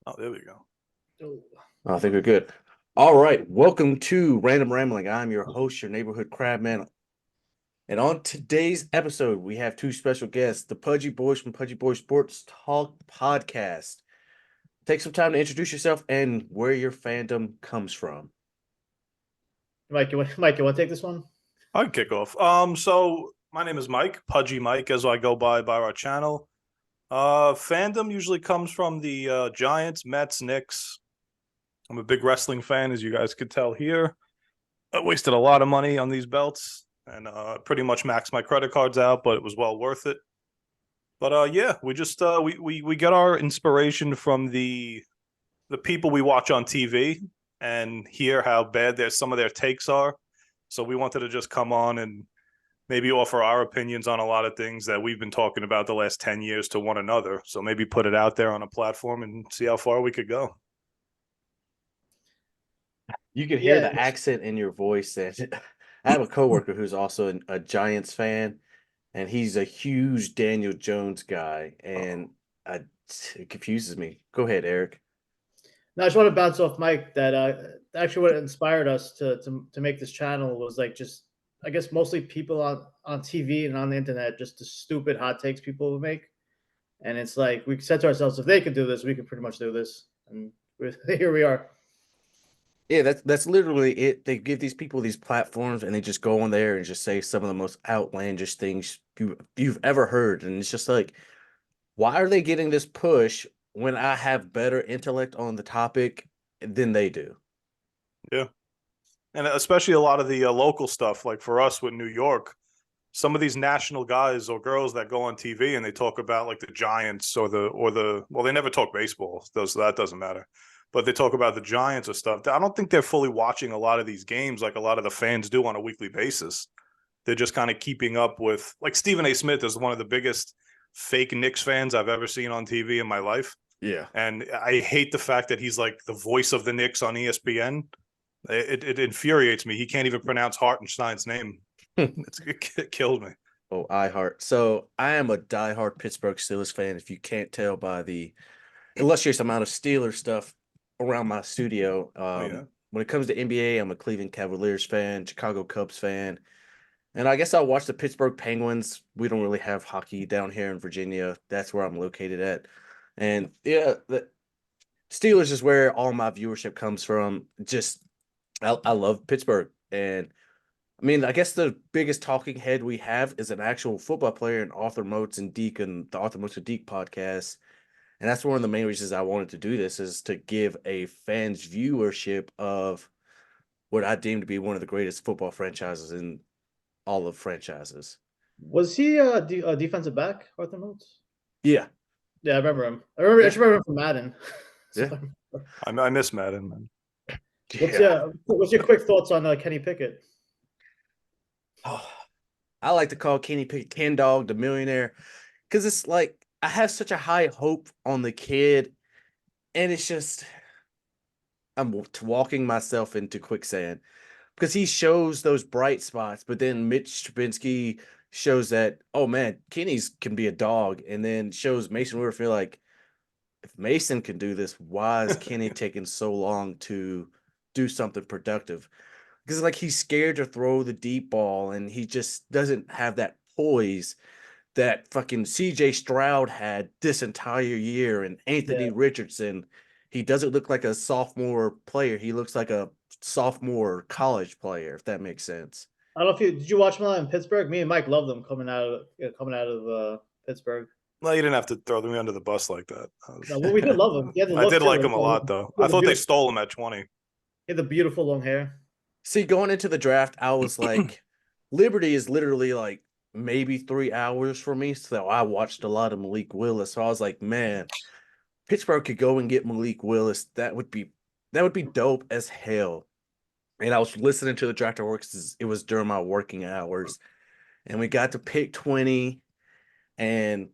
Oh, there we go. Oh. I think we're good. All right. Welcome to Random Rambling. I'm your host, your neighborhood crabman. And on today's episode, we have two special guests, the Pudgy Boys from Pudgy Boys Sports Talk Podcast. Take some time to introduce yourself and where your fandom comes from. Mike, you want to take this one? I can kick off. So my name is Mike, Pudgy Mike, as I go by our channel. Fandom usually comes from the Giants, Mets, Knicks. I'm a big wrestling fan, as you guys could tell here. I wasted a lot of money on these belts and pretty much maxed my credit cards out, but it was well worth it. But yeah, we just we get our inspiration from the people we watch on TV and hear how bad some of their takes are. So we wanted to just come on and maybe offer our opinions on a lot of things that we've been talking about the last 10 years to one another. So maybe put it out there on a platform and see how far we could go. You can hear Yeah, the accent in your voice. And I have a coworker who's also a Giants fan, and he's a huge Daniel Jones guy, and it confuses me. Go ahead, Eric. no, I just want to bounce off Mike that actually what inspired us to make this channel was like just I guess mostly people on TV and on the internet, just the stupid hot takes people would make, and it's like we said to ourselves, if they could do this, we could pretty much do this, and here we are. Yeah, that's literally it. They give these people these platforms and they just go on there and just say some of the most outlandish things you've ever heard. And it's just like, why are they getting this push when I have better intellect on the topic than they do? Yeah. And especially a lot of the local stuff, like for us with New York, some of these national guys or girls that go on TV and they talk about like the Giants or the well, they never talk baseball, so that doesn't matter. But they talk about the Giants or stuff. I don't think they're fully watching a lot of these games like a lot of the fans do on a weekly basis. They're just kind of keeping up with like Stephen A. Smith is one of the biggest fake Knicks fans I've ever seen on TV in my life. Yeah. And I hate the fact that he's like the voice of the Knicks on ESPN. It infuriates me. He can't even pronounce Hartenstein's name. It killed me. Oh, I heart. So I am a diehard Pittsburgh Steelers fan. If you can't tell by the illustrious amount of Steelers stuff around my studio, Oh yeah. when it comes to NBA, I'm a Cleveland Cavaliers fan, Chicago Cubs fan, and I guess I'll watch the Pittsburgh Penguins. We don't really have hockey down here in Virginia. That's where I'm located at. And yeah, the Steelers is where all my viewership comes from. Just I love Pittsburgh. And I mean, I guess the biggest talking head we have is an actual football player in Arthur Moats and Deke and the Arthur Moats and Deke podcast. And that's one of the main reasons I wanted to do this is to give a fan's viewership of what I deem to be one of the greatest football franchises in all of franchises. Was he a defensive back, Arthur Motes? Yeah. Yeah, I remember him. I just remember him from Madden. Yeah. I miss Madden, man. Yeah. What's your quick thoughts on Kenny Pickett? Oh, I like to call Kenny Pickett Ken Dog the millionaire because it's like I have such a high hope on the kid, and it's just I'm walking myself into quicksand because he shows those bright spots, but then Mitch Trubinsky shows that, oh man, Kenny's can be a dog, and then shows Mason Rudolph. Like, if Mason can do this, why is Kenny taking so long to do something productive? Because like he's scared to throw the deep ball, and he just doesn't have that poise that fucking CJ Stroud had this entire year, and Anthony Yeah, Richardson. He doesn't look like a sophomore player. He looks like a sophomore college player, if that makes sense. I don't know if you did you watch him in Pittsburgh. Me and Mike loved them coming out of Pittsburgh. No, you didn't have to throw me under the bus like that. No, well, we did love him. He had the I look did too. like him a lot, though. He I had the thought they beautiful, stole him at 20. he had the beautiful long hair. See, going into the draft, I was like, Liberty is literally like maybe 3 hours from me. So I watched a lot of Malik Willis. So I was like, man, Pittsburgh could go and get Malik Willis. That would be dope as hell. And I was listening to the draft at work because it was during my working hours. And we got to pick 20, and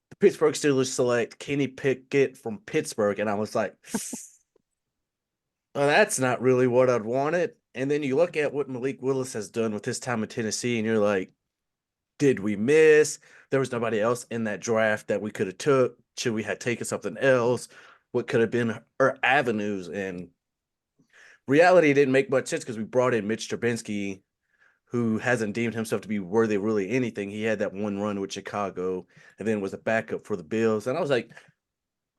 the Pittsburgh Steelers select Kenny Pickett from Pittsburgh. And I was like, well, that's not really what I'd wanted. And then you look at what Malik Willis has done with his time in Tennessee, and you're like, did we miss? There was nobody else in that draft that we could have took. Should we have taken something else? what could have been her avenues. And reality didn't make much sense because we brought in Mitch Trubinsky, who hasn't deemed himself to be worthy of really anything. He had that one run with Chicago and then was a backup for the Bills. And I was like,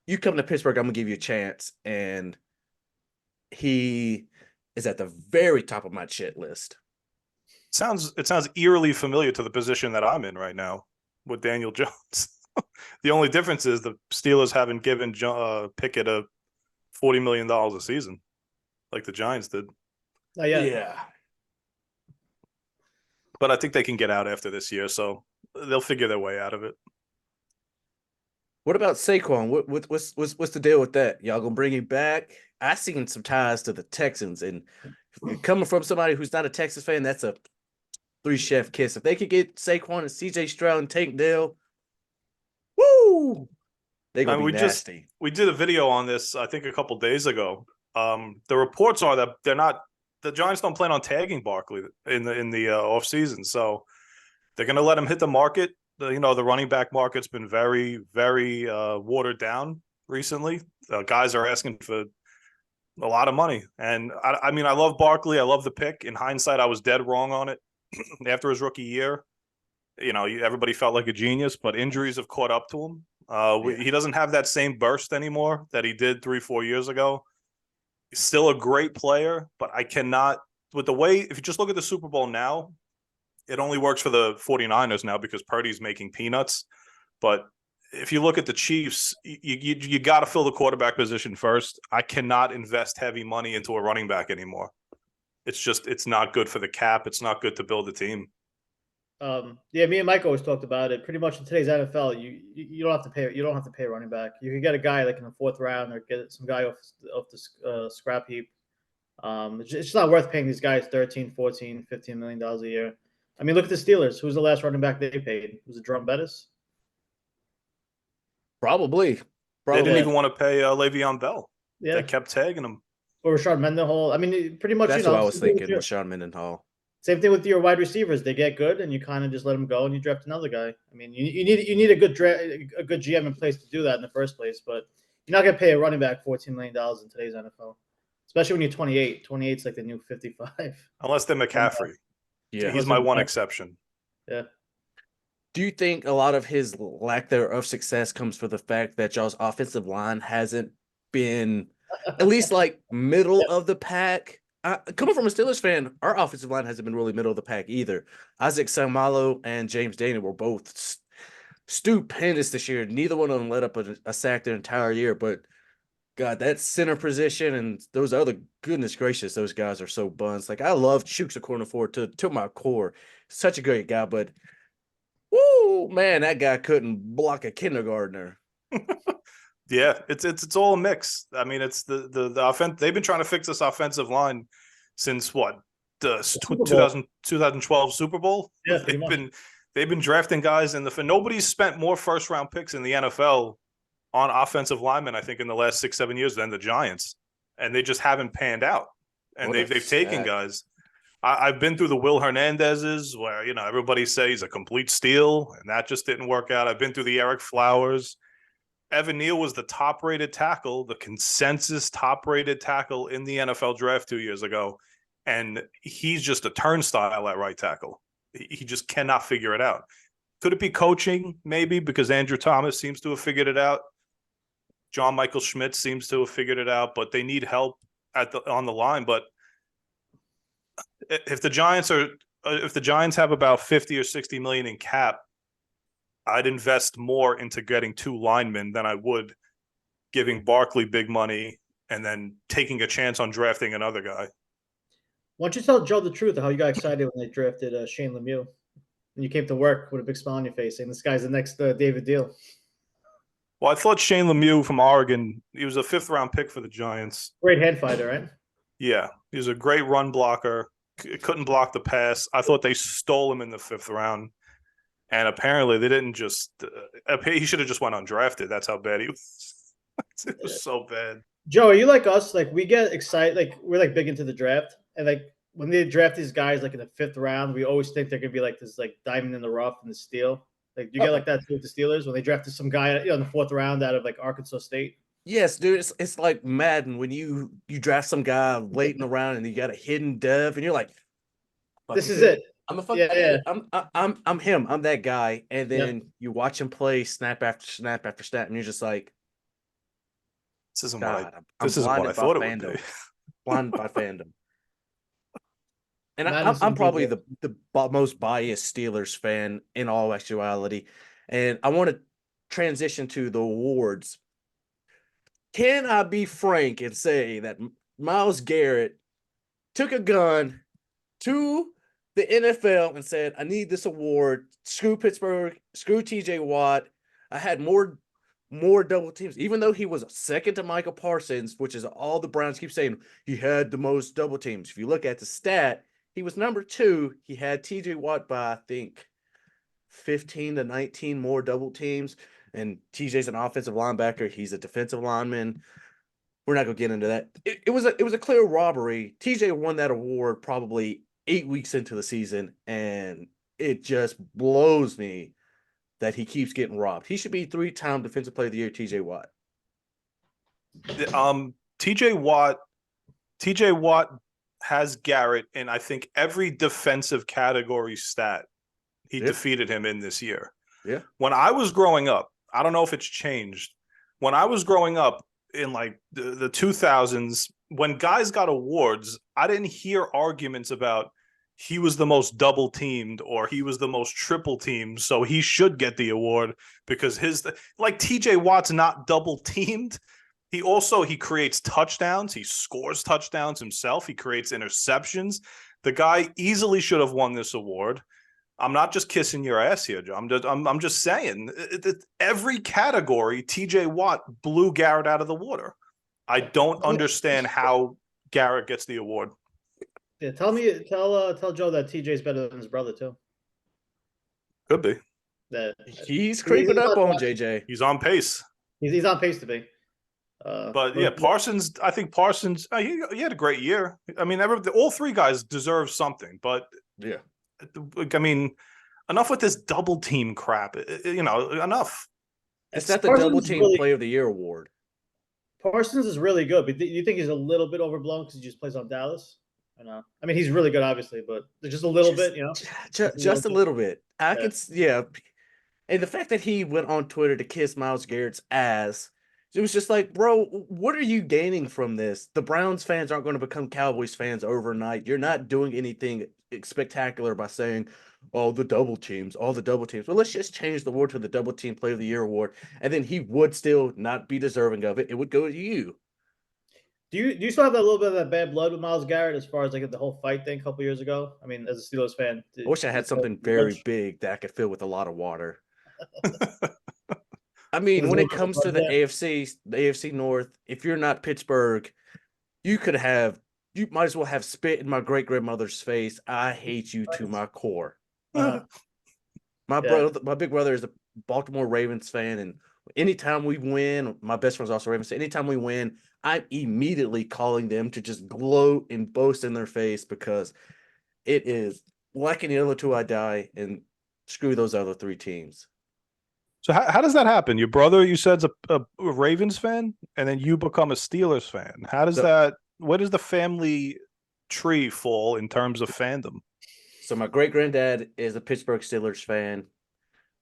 you come to Pittsburgh, I'm going to give you a chance. And he is at the very top of my shit list. It sounds eerily familiar to the position that I'm in right now with Daniel Jones. The only difference is the Steelers haven't given Pickett a $40 million a season like the Giants did. Yeah. But I think they can get out after this year, so they'll figure their way out of it. What about Saquon? What's the deal with that? Y'all gonna bring him back? I seen some ties to the Texans, and coming from somebody who's not a Texas fan, that's a three-chef kiss. If they could get Saquon and C.J. Stroud and Tank Dell, woo! They gonna be nasty. We did a video on this, I think, a couple days ago. The reports are that the Giants don't plan on tagging Barkley in the off season, so they're going to let him hit the market. The running back market's been very, very watered down recently. Guys are asking for a lot of money, and I mean, I love Barkley. I love the pick. In hindsight, I was dead wrong on it. After his rookie year, everybody felt like a genius, but injuries have caught up to him. He doesn't have that same burst anymore that he did 3-4 years ago. He's still a great player, but I cannot – with the way – if you just look at the Super Bowl now, it only works for the 49ers now because Purdy's making peanuts. But if you look at the Chiefs, you got to fill the quarterback position first. I cannot invest heavy money into a running back anymore. It's not good for the cap. It's not good to build a team. Me and Mike always talked about it. Pretty much in today's NFL, you don't have to pay. You don't have to pay a running back. You can get a guy like in the 4th round, or get some guy off the scrap heap. It's just not worth paying these guys $13, $14, $15 million a year. I mean, look at the Steelers. Who's the last running back they paid? Was it Jerome Bettis? Probably. They didn't even want to pay Le'Veon Bell. Yeah, they kept tagging him. Or Rashard Mendenhall. I mean, pretty much. That's what I was thinking. Rashard Mendenhall. Same thing with your wide receivers. They get good, and you kind of just let them go, and you draft another guy. I mean, you need a good GM in place to do that in the first place. But you're not going to pay a running back $14 million in today's NFL, especially when you're 28. 28 is like the new 55. Unless they're McCaffrey. Yeah, he's my one exception. Yeah. Do you think a lot of his lack thereof success comes from the fact that y'all's offensive line hasn't been at least like middle of the pack? Coming from a Steelers fan, our offensive line hasn't been really middle of the pack either. Isaac Seumalo and James Daniel were both stupendous this year. Neither one of them let up a sack their entire year. But, God, that center position and those other, goodness gracious, those guys are so buns. Like, I love Chooks a corner forward to my core. Such a great guy. But, woo, man, that guy couldn't block a kindergartner. Yeah, it's all a mix. I mean, it's the offense. They've been trying to fix this offensive line since what, the 2012 Super Bowl. Yeah, they've been drafting guys nobody's spent more first round picks in the NFL on offensive linemen, I think, in the last 6-7 years than the Giants, and they just haven't panned out. And they've taken guys. I've been through the Will Hernandez's where everybody says he's a complete steal, and that just didn't work out. I've been through the Eric Flowers. Evan Neal was the top-rated tackle, the consensus top-rated tackle in the NFL draft 2 years ago, and he's just a turnstile at right tackle. He just cannot figure it out. Could it be coaching? Maybe, because Andrew Thomas seems to have figured it out. John Michael Schmidt seems to have figured it out, but they need help on the line. But if the Giants have about 50 or 60 million in cap, I'd invest more into getting 2 linemen than I would giving Barkley big money and then taking a chance on drafting another guy. Why don't you tell Joe the truth of how you got excited when they drafted Shane Lemieux? And you came to work with a big smile on your face saying, this guy's the next David Deal. Well, I thought Shane Lemieux from Oregon, he was a 5th-round pick for the Giants. Great hand fighter, right? Yeah, he was a great run blocker. Couldn't block the pass. I thought they stole him in the 5th round. And apparently they didn't just he should have just went undrafted. That's how bad he was. It was so bad. Joe, are you like us? Like, we get excited. Like, we're like big into the draft. And like when they draft these guys like in the 5th round, we always think they're going to be like this like diamond in the rough and the steal. Like, do you get like that with the Steelers when they drafted some guy in the 4th round out of like Arkansas State? Yes, dude. It's like Madden when you draft some guy late in the round and you got a hidden dev and you're like, This fucking is good. it. I'm a fuck. Yeah, yeah, I'm him. I'm that guy. And yeah. then you watch him play snap after snap after snap, and you're just like, This isn't what I. God, I'm This isn't what I blinded by thought it would be. fandom. Blinded by fandom. And I'm Madison beat probably it. the most biased Steelers fan in all actuality. And I want to transition to the awards. Can I be frank and say that Myles Garrett took a gun to the NFL and said, I need this award. Screw Pittsburgh, screw TJ Watt. I had more double teams, even though he was second to Michael Parsons, which is all the Browns keep saying he had the most double teams. If you look at the stat, he was number 2. He had TJ Watt by, I think, 15 to 19 more double teams. And TJ's an offensive linebacker. He's a defensive lineman. We're not gonna get into that. It was a clear robbery. TJ won that award probably 8 weeks into the season, and it just blows me that he keeps getting robbed. He should be 3-time Defensive Player of the Year, TJ Watt. TJ Watt. TJ Watt has Garrett in, I think, every defensive category stat. He defeated him in this year. Yeah. When I was growing up, I don't know if it's changed. When I was growing up in like the 2000s, when guys got awards, I didn't hear arguments about he was the most double teamed or he was the most triple teamed, so he should get the award because like TJ Watt's not double teamed. He creates touchdowns. He scores touchdowns himself. He creates interceptions. The guy easily should have won this award. I'm not just kissing your ass here, Joe. I'm just saying every category, TJ Watt blew Garrett out of the water. I don't understand how Garrett gets the award. Yeah, tell Joe that TJ's better than his brother too. Could be. That He's creeping up on JJ. He's on pace. He's on pace to be. But yeah, Parsons. I think Parsons. He had a great year. I mean, all 3 guys deserve something. But yeah, I mean, enough with this double team crap. Enough. It's not the Parsons double team Player of the Year award. Parsons is really good, but you think he's a little bit overblown because he just plays on Dallas? I know. I mean, he's really good, obviously, but just a little bit, Just a little bit. Yeah. And the fact that he went on Twitter to kiss Myles Garrett's ass, it was just like, bro, what are you gaining from this? The Browns fans aren't going to become Cowboys fans overnight. You're not doing anything spectacular by saying, all the double teams. Well, let's just change the award to the double team Player of the Year award, and then he would still not be deserving of it. It would go to you. Do you still have that little bit of that bad blood with Myles Garrett as far as like the whole fight thing a couple years ago? I mean, as a Steelers fan, I wish I had something very big that I could fill with a lot of water. I mean, when it comes to the AFC North, if you're not Pittsburgh, you might as well have spit in my great grandmother's face. I hate you to my core. My big brother is a Baltimore Ravens fan, and anytime we win, my best friend's also Ravens. Anytime we win, I'm immediately calling them to just gloat and boast in their face because it is like any other 2 I die and screw those other 3 teams. So how does that happen? Your brother, you said, is a Ravens fan, and then you become a Steelers fan. How does that? Where does the family tree fall in terms of fandom? So my great granddad is a Pittsburgh Steelers fan.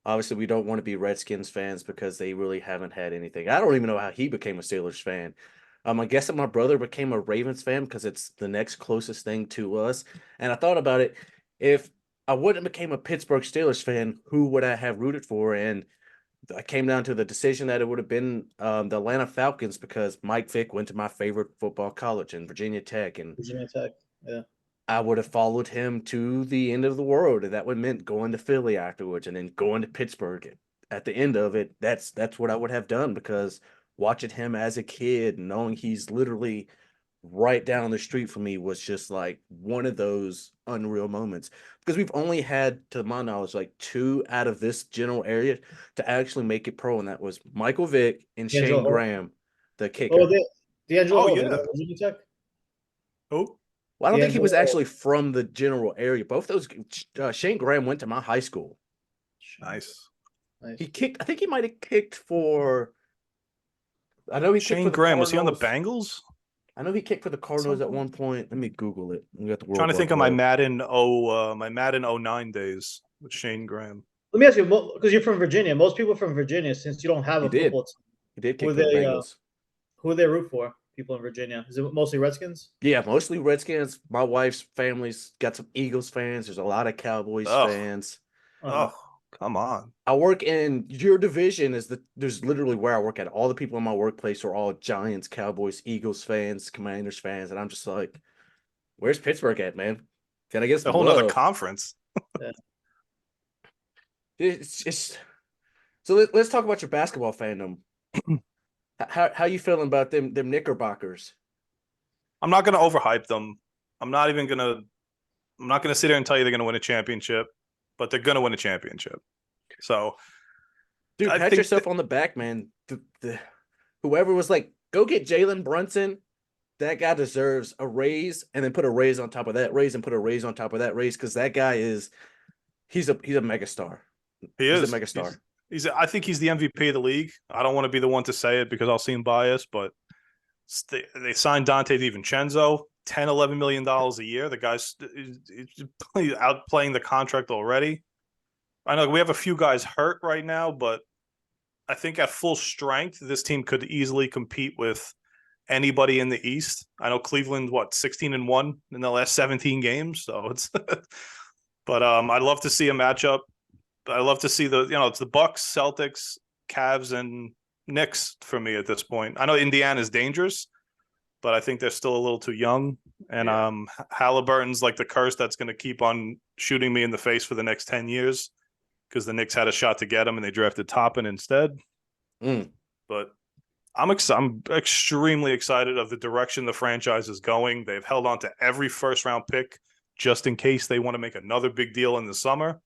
Obviously, we don't want to be Redskins fans because they really haven't had anything. I don't even know how he became a Steelers fan. I guess that my brother became a Ravens fan because it's the next closest thing to us. And I thought about it. If I wouldn't have became a Pittsburgh Steelers fan, who would I have rooted for? And I came down to the decision that it would have been the Atlanta Falcons because Mike Vick went to my favorite football college in Virginia Tech. And Virginia Tech, yeah. I would have followed him to the end of the world, and that would meant going to Philly afterwards, and then going to Pittsburgh. At the end of it, that's what I would have done because watching him as a kid, knowing he's literally right down the street from me, was just like one of those unreal moments. Because we've only had, to my knowledge, like 2 out of this general area to actually make it pro, and that was Michael Vick and Shane Graham, the kicker. Oh, D'Angelo. Yeah. Virginia Tech. Oh. Well, I don't think he was actually from the general area. Both those, Shane Graham went to my high school. Nice. He kicked. I think he might have kicked for I know he kicked for Shane the Graham, was he on the Cardinals. Bengals? I know he kicked for the Cardinals at one point. Let me Google it. We got the World Trying to Wide think of my Web. Madden '09 days with Shane Graham. Let me ask you, because you're from Virginia. Most people from Virginia, since you don't have He a did. football team, He did who kick for the they Bengals. who they root for? People in Virginia, is it mostly Redskins? Yeah, mostly Redskins. My wife's family's got some Eagles fans. There's a lot of Cowboys Oh, fans. oh, come on. I work in your division there's literally where I work at. All the people in my workplace are all Giants, Cowboys, Eagles fans, Commanders fans, and I'm just like, where's Pittsburgh at, man? Can I get A some whole nother love? conference. It's just so let's talk about your basketball fandom. How you feeling about them Knickerbockers? I'm not gonna overhype them. I'm not gonna sit here and tell you they're gonna win a championship, but they're gonna win a championship. So Dude, I pat think yourself on the back, man. Whoever was like, go get Jalen Brunson. That guy deserves a raise, and then put a raise on top of that raise, and put a raise on top of that raise, because that guy he's a megastar. he He's a is. megastar. I think he's the MVP of the league. I don't want to be the one to say it because I'll seem biased, but they signed Dante DiVincenzo, $10-11 million a year. The guy's outplaying the contract already. I know we have a few guys hurt right now, but I think at full strength, this team could easily compete with anybody in the East. I know Cleveland, 16-1 in the last 17 games, so it's. But I'd love to see a matchup. I love to see it's the Bucks, Celtics, Cavs, and Knicks for me at this point. I know Indiana is dangerous, but I think they're still a little too young. And Halliburton's like the curse that's going to keep on shooting me in the face for the next 10 years because the Knicks had a shot to get him and they drafted Toppin instead. But I'm extremely excited of the direction the franchise is going. They've held on to every first-round pick just in case they want to make another big deal in the summer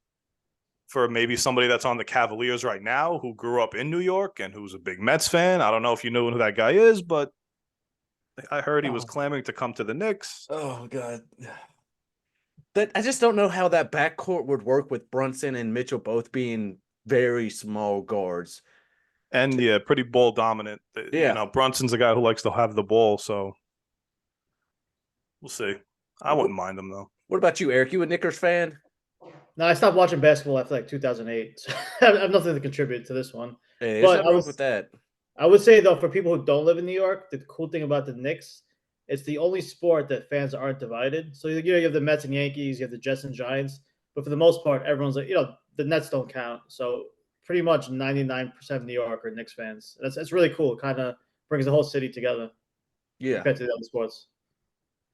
for maybe somebody that's on the Cavaliers right now who grew up in New York and who's a big Mets fan. I don't know if you know who that guy is, but I heard he was clamoring to come to the Knicks. Oh, God. I just don't know how that backcourt would work with Brunson and Mitchell both being very small guards. And, pretty ball dominant. Yeah. Brunson's a guy who likes to have the ball, so we'll see. I wouldn't mind him, though. What about you, Eric? You a Knickers fan? No, I stopped watching basketball after like 2008. So I have nothing to contribute to this one. Hey, But wrong with that. I would say, though, for people who don't live in New York, the cool thing about the Knicks, it's the only sport that fans aren't divided. So, you have the Mets and Yankees, you have the Jets and Giants. But for the most part, everyone's like, the Nets don't count. So pretty much 99% of New York are Knicks fans. That's really cool. It kind of brings the whole city together. Yeah. Compared to the other sports.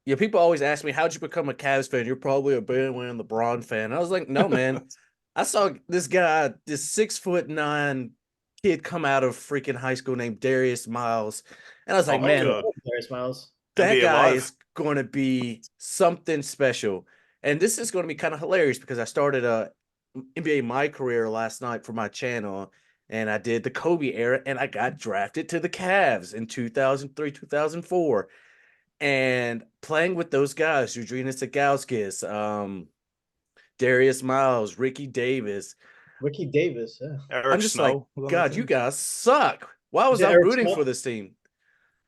Yeah, people always ask me, how'd you become a Cavs fan? You're probably a bandwagon LeBron fan. I was like, no, man. I saw this 6'9" kid come out of freaking high school named Darius Miles. And I was like, man, Darius Miles. That guy is going to be something special. And this is going to be kind of hilarious because I started a NBA My Career last night for my channel, and I did the Kobe era, and I got drafted to the Cavs in 2003, 2004. And playing with those guys, Eugenius Sagauskas, Darius Miles, Ricky Davis. Yeah. I'm just Snow, like, God, you guys suck. Why was I rooting for this team?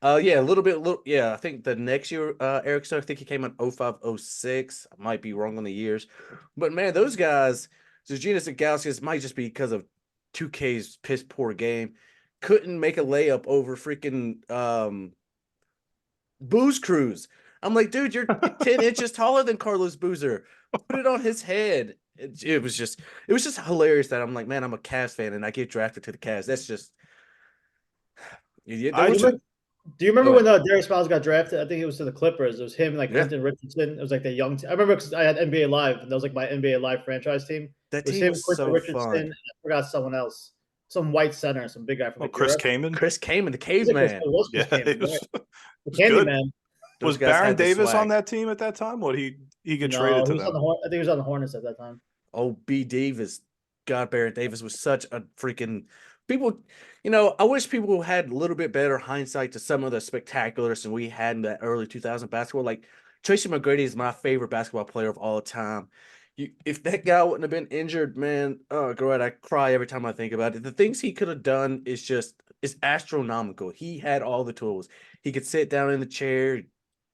Yeah, a little bit. I think the next year, Eric Snow, I think he came in 05-06. I might be wrong on the years. But, man, those guys, Eugenius Sagauskas might just be because of 2K's piss poor game. Couldn't make a layup over freaking Booze Cruise. I'm like, dude, you're 10 inches taller than Carlos Boozer. Put it on his head. It was just hilarious that I'm like, man, I'm a Cavs fan and I get drafted to the Cavs. That's just. Do you remember when Darius Miles got drafted? I think it was to the Clippers. It was him, like Quentin Richardson. It was like the young team. I remember because I had NBA Live, and that was like my NBA Live franchise team. That team was so fun. I forgot someone else. Some white center, some big guy from Chris Kaman. Chris Kaman, the caveman. The Candyman. Was Baron Davis on that team at that time? Or he get traded to them? I think he was on the Hornets at that time. Oh, B. Davis. God, Baron Davis was such a freaking people. I wish people had a little bit better hindsight to some of the spectaculars that we had in that early 2000 basketball. Like Tracy McGrady is my favorite basketball player of all time. If that guy wouldn't have been injured, man, oh, God, I cry every time I think about it. The things he could have done is astronomical. He had all the tools. He could sit down in the chair,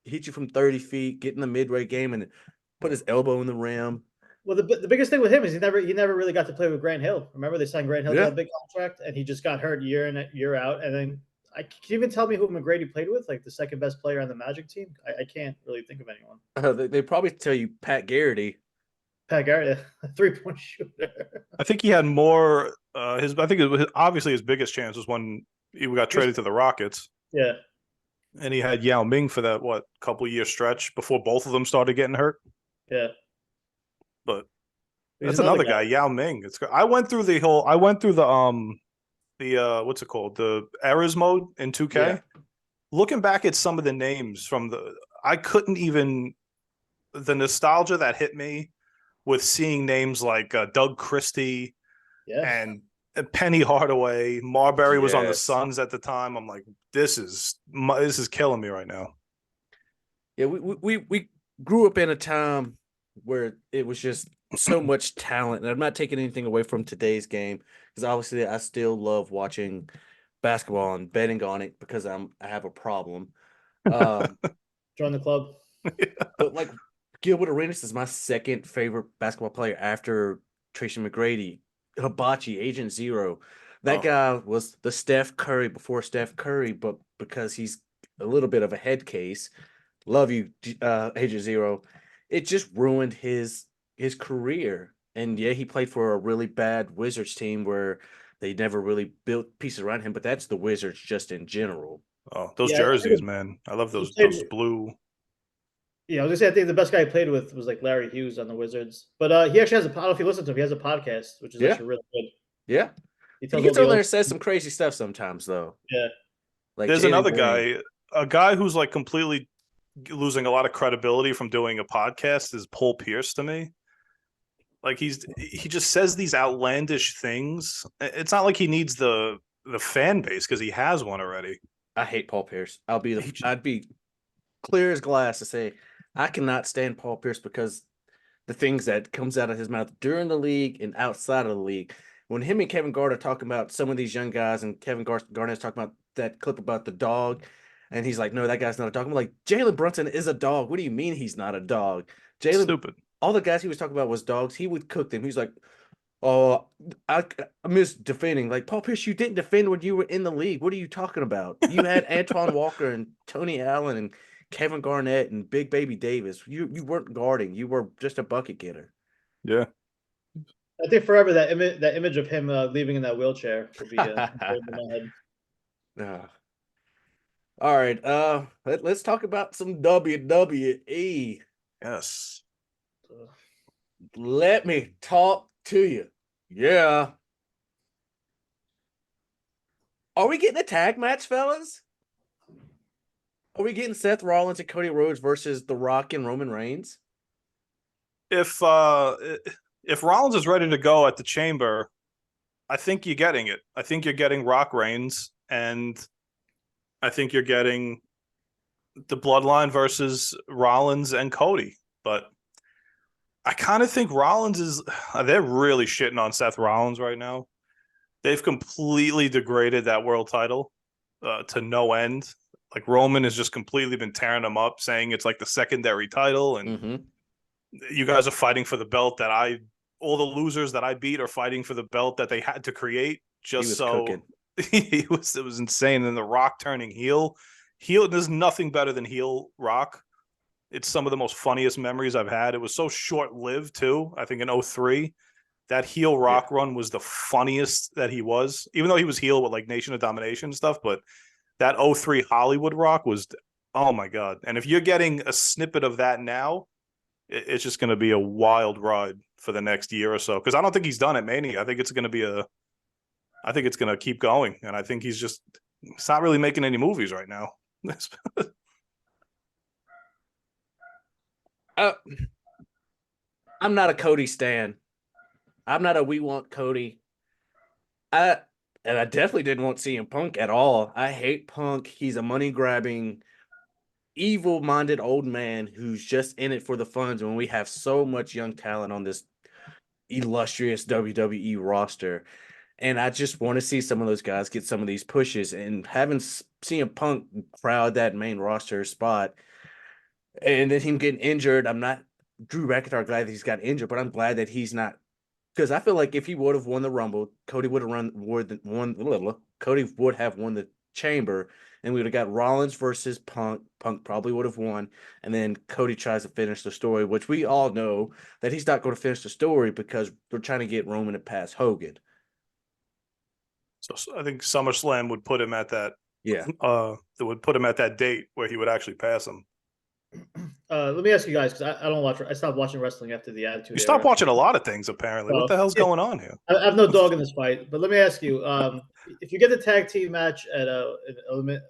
hit you from 30 feet, get in the midway game, and put his elbow in the rim. Well, the biggest thing with him is he never really got to play with Grant Hill. Remember, they signed Grant Hill to Yeah. that big contract, and he just got hurt year in year out. And then can you even tell me who McGrady played with? Like the second best player on the Magic team? I can't really think of anyone. They probably tell you Pat Garrity. Pat Garrett, a 3-point shooter. I think he had more. I think it was obviously his biggest chance was when he got traded to the Rockets. Yeah. And he had Yao Ming for that couple year stretch before both of them started getting hurt. Yeah. But He's that's another guy, Yao Ming. I went through the what's it called? The errors mode in 2K. Yeah. Looking back at some of the names I couldn't even, the nostalgia that hit me with seeing names like Doug Christie and Penny Hardaway. Marbury was on the Yes. Suns at the time. I'm like, this is killing me right now. Yeah, we grew up in a time where it was just so much talent, and I'm not taking anything away from today's game because obviously I still love watching basketball and betting on it because I have a problem. Join the club. But like Gilbert Arenas is my second favorite basketball player after Tracy McGrady, Hibachi, Agent Zero. That guy was the Steph Curry before Steph Curry, but because he's a little bit of a head case. Love you, Agent Zero. It just ruined his career. And yeah, he played for a really bad Wizards team where they never really built pieces around him, but that's the Wizards just in general. Oh, those jerseys, man. I love those blue. Yeah, I was gonna say I think the best guy he played with was like Larry Hughes on the Wizards. But he actually has I don't know if you listen to him, he has a podcast, which is actually really good. Yeah. He gets on there and says some crazy stuff sometimes though. Yeah. Like there's another guy, a guy who's like completely losing a lot of credibility from doing a podcast is Paul Pierce to me. Like he just says these outlandish things. It's not like he needs the fan base because he has one already. I hate Paul Pierce. I'd be clear as glass to say I cannot stand Paul Pierce because the things that comes out of his mouth during the league and outside of the league. When him and Kevin Garnett are talking about some of these young guys, and Kevin Garnett's talking about that clip about the dog, and he's like, "No, that guy's not a dog." I'm like, Jalen Brunson is a dog. What do you mean he's not a dog? Jalen, stupid. All the guys he was talking about was dogs. He would cook them. He's like, "Oh, I miss defending." Like Paul Pierce, you didn't defend when you were in the league. What are you talking about? You had Antoine Walker and Tony Allen and Kevin Garnett and Big Baby Davis. You weren't guarding. You were just a bucket getter. Yeah. I think forever that image of him leaving in that wheelchair will be in my head. All right. Let's talk about some WWE. Yes. Let me talk to you. Yeah. Are we getting a tag match, fellas? Are we getting Seth Rollins and Cody Rhodes versus The Rock and Roman Reigns? If Rollins is ready to go at the Chamber, I think you're getting it. I think you're getting Rock Reigns, and I think you're getting the Bloodline versus Rollins and Cody. But I kind of think Rollins they're really shitting on Seth Rollins right now. They've completely degraded that world title to no end. Like Roman has just completely been tearing him up, saying it's like the secondary title, and you guys are fighting for the belt that all the losers that I beat are fighting for the belt that they had to create just so it was insane. And The Rock turning heel, there's nothing better than heel Rock. It's some of the most funniest memories I've had. It was so short-lived too. I think in 2003, that heel Rock run was the funniest that he was, even though he was heel with like Nation of Domination and stuff. But that 2003 Hollywood Rock was, oh my God. And if you're getting a snippet of that now, it's just going to be a wild ride for the next year or so. Because I don't think he's done at Mania. I think it's going to keep going. And I think he's not really making any movies right now. I'm not a Cody stan. I'm not a we want Cody. I definitely didn't want CM Punk at all. I hate Punk. He's a money grabbing evil-minded old man who's just in it for the funds when we have so much young talent on this illustrious WWE roster. And I just want to see some of those guys get some of these pushes. And having CM Punk crowd that main roster spot, and then him getting injured, I'm not Drew McIntyre glad that he's got injured, but I'm glad that he's not, because I feel like if he would have won the Rumble, Cody would have Cody would have won the Chamber, and we would have got Rollins versus Punk. Punk probably would have won, and then Cody tries to finish the story, which we all know that he's not going to finish the story because they're trying to get Roman to pass Hogan. So I think SummerSlam would put him at that. Yeah. That would put him at that date where he would actually pass him. Let me ask you guys, because I don't watch. I stopped watching wrestling after the Attitude You Era. stopped watching a lot of things, apparently. What the hell's going on here? I have no dog in this fight, but let me ask you: if you get the tag team match at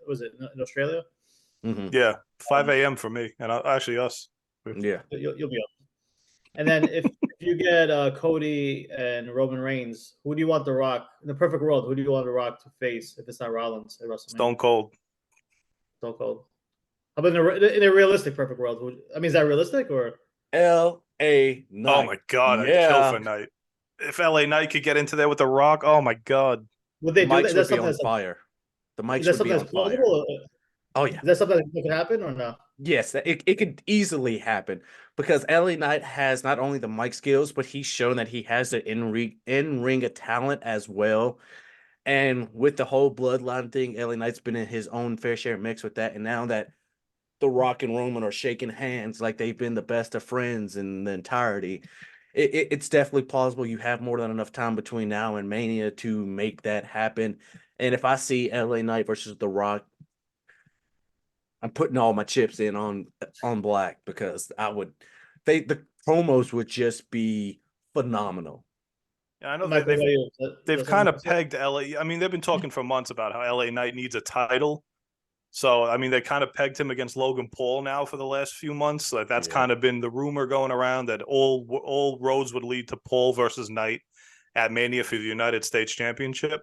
was it in Australia? Mm-hmm. Yeah, 5 a.m. for me, and actually us. Yeah, you'll be up. And then if you get Cody and Roman Reigns, who do you want The Rock in the perfect world? Who do you want The Rock to face if it's not Rollins at WrestleMania? Stone Cold. Stone Cold. How about in a realistic perfect world? Is that realistic or L.A. Knight? Oh my God, I'd kill for Knight. If L.A. Knight could get into there with The Rock, oh my God, would they the do mics that? would be on fire. The mics would be on fire. Oh yeah, is that something that could happen or no? Yes, it could easily happen because LA Knight has not only the mic skills, but he's shown that he has the in-ring talent as well. And with the whole bloodline thing, LA Knight's been in his own fair share mix with that. And now that The Rock and Roman are shaking hands like they've been the best of friends in the entirety, it's definitely plausible. You have more than enough time between now and Mania to make that happen. And if I see LA Knight versus The Rock, I'm putting all my chips in on Black because the promos would just be phenomenal. Yeah, I know they've kind of pegged LA. I mean, they've been talking for months about how LA Knight needs a title. So, I mean, they kind of pegged him against Logan Paul now for the last few months. Like that's kind of been the rumor going around that all roads would lead to Paul versus Knight at Mania for the United States Championship.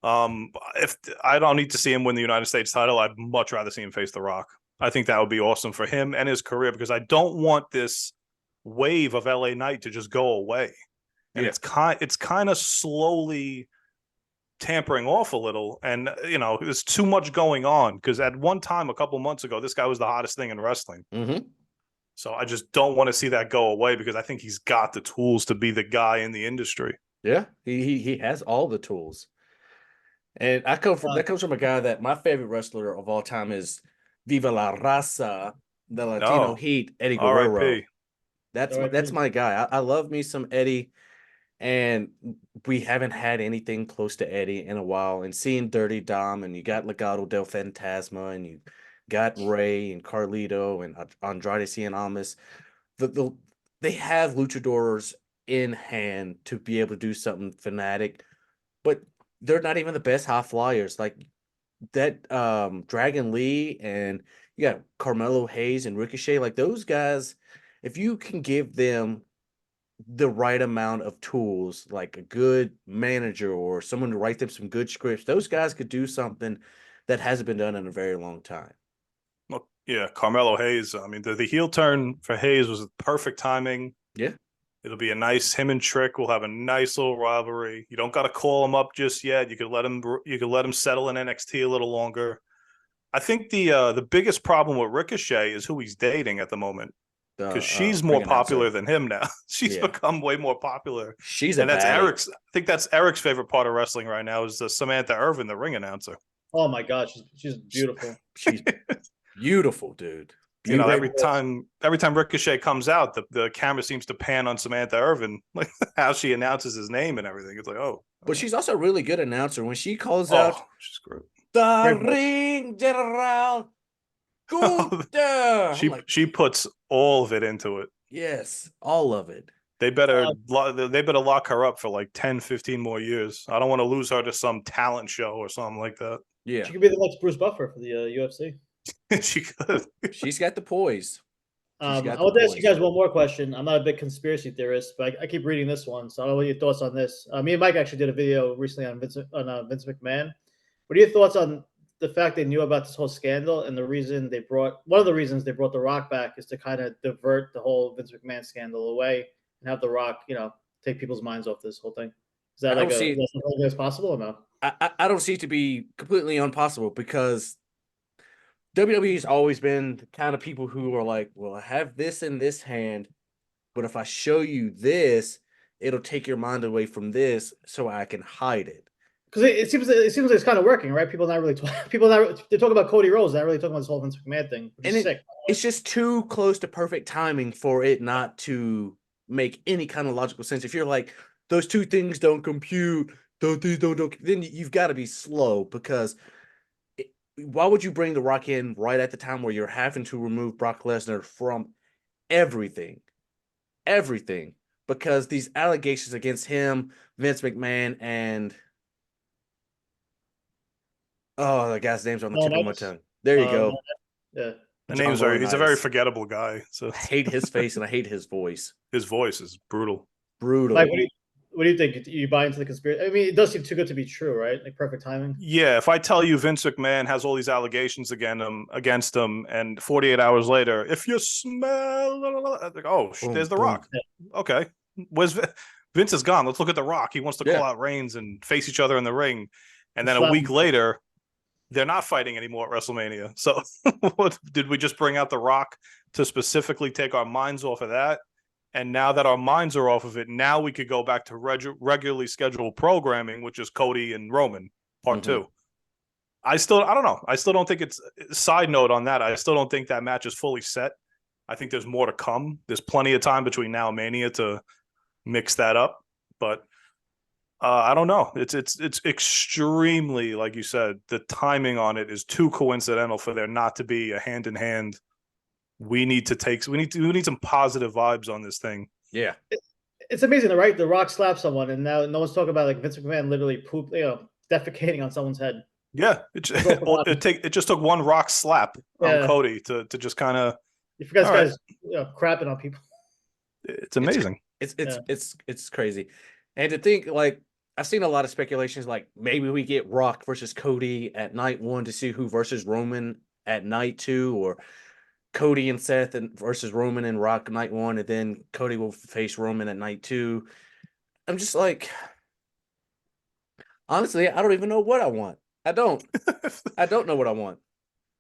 If I don't need to see him win the United States title, I'd much rather see him face The Rock. I think that would be awesome for him and his career because I don't want this wave of LA Knight to just go away. And it's kind of slowly tampering off a little. And, you know, there's too much going on because at one time, a couple months ago, this guy was the hottest thing in wrestling. Mm-hmm. So I just don't want to see that go away because I think he's got the tools to be the guy in the industry. Yeah, he has all the tools. And that comes from a guy that my favorite wrestler of all time is Viva la Raza, the Latino Heat, Eddie Guerrero. R.I.P. That's my guy. I love me some Eddie, and we haven't had anything close to Eddie in a while. And seeing Dirty Dom, and you got Legado del Fantasma, and you got Ray and Carlito and Andrade Cien Almas. They have luchadors in hand to be able to do something fanatic, but they're not even the best high flyers. Like that Dragon Lee, and you got Carmelo Hayes and Ricochet. Like those guys, if you can give them the right amount of tools, like a good manager or someone to write them some good scripts, those guys could do something that hasn't been done in a very long time. Well, yeah, Carmelo Hayes. I mean, the heel turn for Hayes was perfect timing. Yeah. It'll be him and Trick will have a nice little rivalry. You don't got to call him up just yet. You could let him settle in NXT a little longer. I think the biggest problem with Ricochet is who he's dating at the moment because she's more popular than him now. She's become way more popular. That's Eric's. I think that's Eric's favorite part of wrestling right now is Samantha Irvin, the ring announcer. Oh my God, she's beautiful. She's beautiful, dude. You know, every time Ricochet comes out, the camera seems to pan on Samantha Irvin, like how she announces his name and everything. It's like, but she's also a really good announcer when she calls out. She's great. The Ring General. She puts all of it into it. Yes, all of it. They better lock her up for like 10, 15 more years. I don't want to lose her to some talent show or something like that. Yeah, she could be the next Bruce Buffer for the UFC. She could. She's got the poise. I want to ask you guys one more question. I'm not a big conspiracy theorist, but I keep reading this one, so I don't know what your thoughts on this. Me and Mike actually did a video recently on Vince McMahon. What are your thoughts on the fact they knew about this whole scandal, and one of the reasons they brought The Rock back is to kind of divert the whole Vince McMahon scandal away and have The Rock, take people's minds off this whole thing. Is that is something that's possible or no? I don't see it to be completely impossible because WWE's always been the kind of people who are like, well, I have this in this hand, but if I show you this, it'll take your mind away from this, so I can hide it. Because it seems like it's kind of working, right? They're talking about Cody Rhodes, not really talking about this whole Vince McMahon thing, which is sick. It's just too close to perfect timing for it not to make any kind of logical sense. If you're like, those two things don't compute, then you've got to be slow because why would you bring The Rock in right at the time where you're having to remove Brock Lesnar from everything? Everything. Because these allegations against him, Vince McMahon, and the guy's names are on the tip of my tongue. There you go. Yeah. The names are. He's a very forgettable guy. So I hate his face and I hate his voice. His voice is brutal. Brutal. Like, what do you think? You buy into the conspiracy? I mean, it does seem too good to be true, right? Like perfect timing. Yeah, if I tell you Vince McMahon has all these allegations against him, and 48 hours later, if you smell, like, boom, there's The Rock. Yeah. Okay, where's Vince is gone? Let's look at The Rock. He wants to call out Reigns and face each other in the ring, and then a week later, they're not fighting anymore at WrestleMania. So, what did we just bring out The Rock to specifically take our minds off of that? And now that our minds are off of it, now we could go back to regularly scheduled programming, which is Cody and Roman part 2. I don't know. I still don't think it's side note on that. I still don't think that match is fully set. I think there's more to come. There's plenty of time between now and Mania to mix that up. But I don't know. It's extremely, like you said, the timing on it is too coincidental for there not to be a hand in hand. We need some positive vibes on this thing. Yeah, it's amazing, right? The Rock slapped someone, and now no one's talking about like Vince McMahon literally defecating on someone's head. Yeah, it just took one Rock slap on Cody to just kind of. You forgot this guy's crapping on people. It's amazing. It's crazy, and to think like I've seen a lot of speculations like maybe we get Rock versus Cody at night 1 to see who versus Roman at night 2, or Cody and Seth versus Roman and Rock night 1, and then Cody will face Roman at night 2. I'm just like, honestly, I don't even know what I want. I don't know what I want.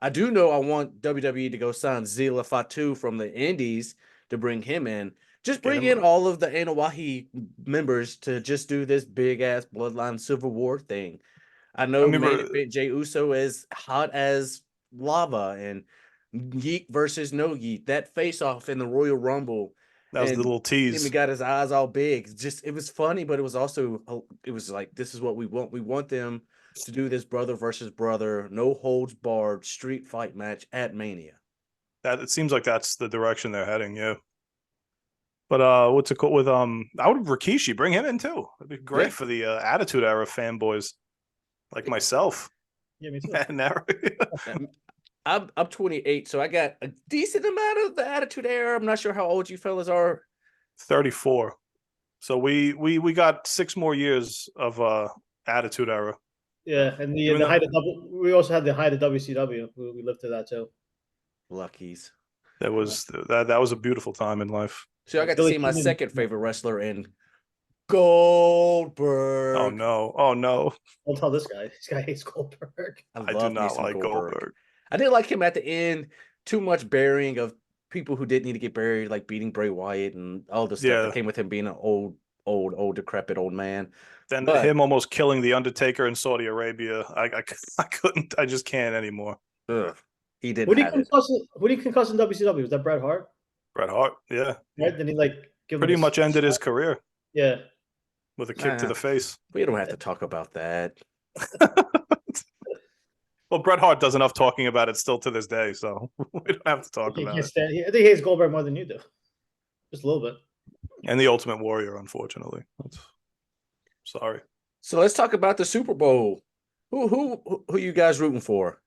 I do know I want WWE to go sign Zila Fatu from the Indies to bring him in. Just bring in all of the Anoa'i members to just do this big ass Bloodline Civil War thing. I know Jey Uso is hot as lava, and Yeet versus no Yeet, that face off in the Royal Rumble. That was the little tease. He got his eyes all big. It was funny, but it was also, it was like, this is what we want. We want them to do this brother versus brother, no holds barred street fight match at Mania. It seems like that's the direction they're heading. Yeah. But what's it called with I would Rikishi, bring him in too. It'd be great for the Attitude Era fanboys like myself. Yeah, me too. I'm 28, so I got a decent amount of the Attitude Era. I'm not sure how old you fellas are. 34. So we got 6 more years of Attitude Era. Yeah, and the height of we also had the height of WCW. We lived through that too. Luckies. That was that was a beautiful time in life. So I got to see my second favorite wrestler in Goldberg. Oh no! Don't tell this guy. This guy hates Goldberg. I do not like Goldberg. I didn't like him at the end. Too much burying of people who didn't need to get buried, like beating Bray Wyatt and all the stuff that came with him being an old, decrepit old man. Then him almost killing the Undertaker in Saudi Arabia. I couldn't. I just can't anymore. Ugh. He didn't. Who did he concuss in WCW? Was that Bret Hart? Bret Hart, yeah. Right? Then he pretty much ended his career. Yeah. With a kick to the face. We don't have to talk about that. Well, Bret Hart does enough talking about it still to this day, so we don't have to talk about it. I think he hates Goldberg more than you do. Just a little bit. And the Ultimate Warrior, unfortunately. Sorry. So let's talk about the Super Bowl. Who you guys rooting for?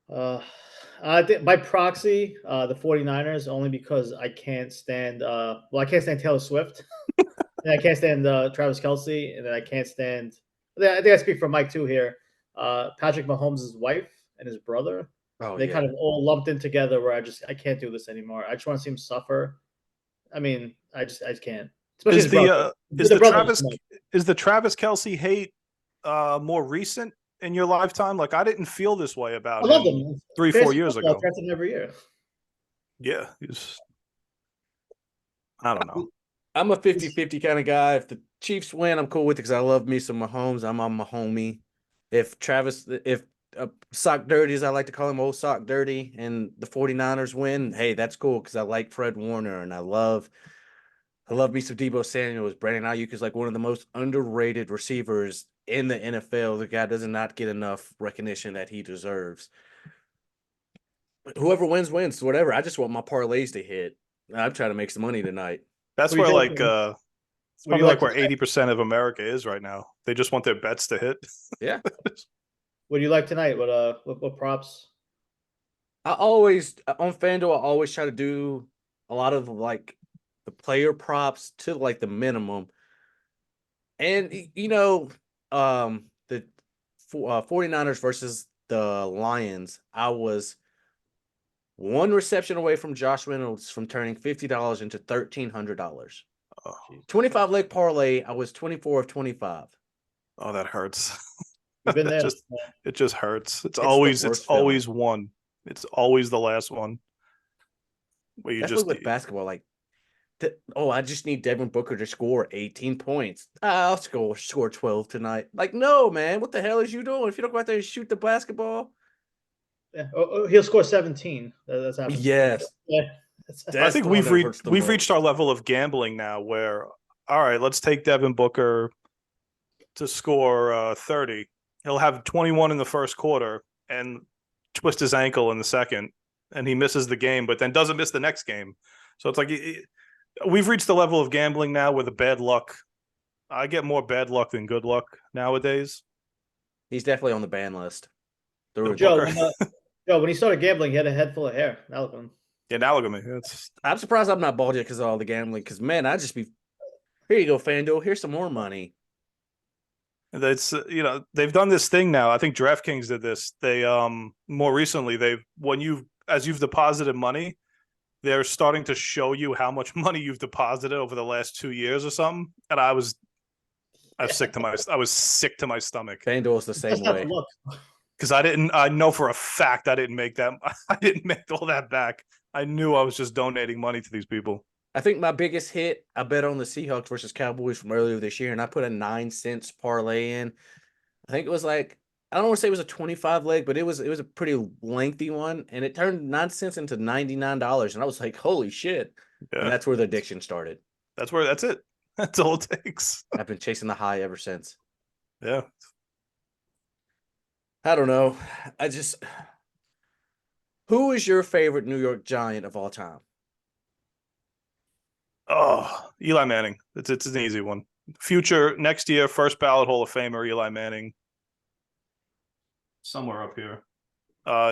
I think by proxy, the 49ers, only because I can't stand I can't stand Taylor Swift. And I can't stand Travis Kelce, and then I can't stand I think I speak for Mike too here. Patrick Mahomes' wife and his brother. Oh They yeah. kind of all lumped in together where I can't do this anymore. I just want to see him suffer. I mean, I just can't. Especially Is his brother. The brother just is the Travis Kelsey hate more recent in your lifetime? Like I didn't feel this way about I love him him. 3-4 years ago. Drafts him every year. Yeah, I don't know. I'm a 50-50 kind of guy. If the Chiefs win, I'm cool with it because I love me some Mahomes. I'm on my homie. If Sock Dirty, as I like to call him, old Sock Dirty, and the 49ers win, hey, that's cool because I like Fred Warner and I love me some Debo Samuels. Brandon Ayuk is like one of the most underrated receivers in the NFL. The guy does not get enough recognition that he deserves. Whoever wins, wins. Whatever. I just want my parlays to hit. I'm trying to make some money tonight. That's What do where you think, it's what do probably you like like where 80% of America is right now. They just want their bets to hit. Yeah. What do you like tonight? What props? I always on FanDuel, I always try to do a lot of like the player props to like the minimum. And the 49ers versus the Lions, I was one reception away from Josh Reynolds from turning $50 into $1,300. Oh, 25 leg parlay, I was 24 of 25. oh, that hurts. You've been there. It just hurts. It's the always worst one. It's always the last one. Where you Especially just with basketball, like I just need Devin Booker to score 18 points. I'll score 12 tonight. Like, no, man, what the hell is you doing? If you don't go out there and shoot the basketball, Yeah. He'll score 17. That's happened. yes, Yeah. I think we've reached reached our level of gambling now where all right, let's take Devin Booker to score 30. He'll have 21 in the first quarter and twist his ankle in the second and he misses the game but then doesn't miss the next game. So it's like we've reached the level of gambling now where the bad luck I get more bad luck than good luck nowadays. he's definitely on the ban list. Joe, when he started gambling, he had a head full of hair. Now look at him. Yeah, now look at me. It's I'm surprised I'm not bald yet because of all the gambling. Because man, I'd just be here. You go, FanDuel. Here's some more money. That's they've done this thing now. I think DraftKings did this. They more recently as you've deposited money, they're starting to show you how much money you've deposited over the last 2 years or something. And I was sick to my stomach. FanDuel's the same way. Because I know for a fact I didn't make all that back. I knew I was just donating money to these people. I think my biggest hit, I bet on the Seahawks versus Cowboys from earlier this year, and I put a 9-cent parlay in. I think it was like, I don't want to say it was a 25 leg, but it was a pretty lengthy one, and it turned 9 cents into $99, and I was like, holy shit. Yeah. And that's where the addiction started. That's it. That's all it takes. I've been chasing the high ever since. Yeah. I don't know. Who is your favorite New York Giant of all time? Oh, Eli Manning. It's an easy one. Future next year, first ballot Hall of Famer, Eli Manning. Somewhere up here.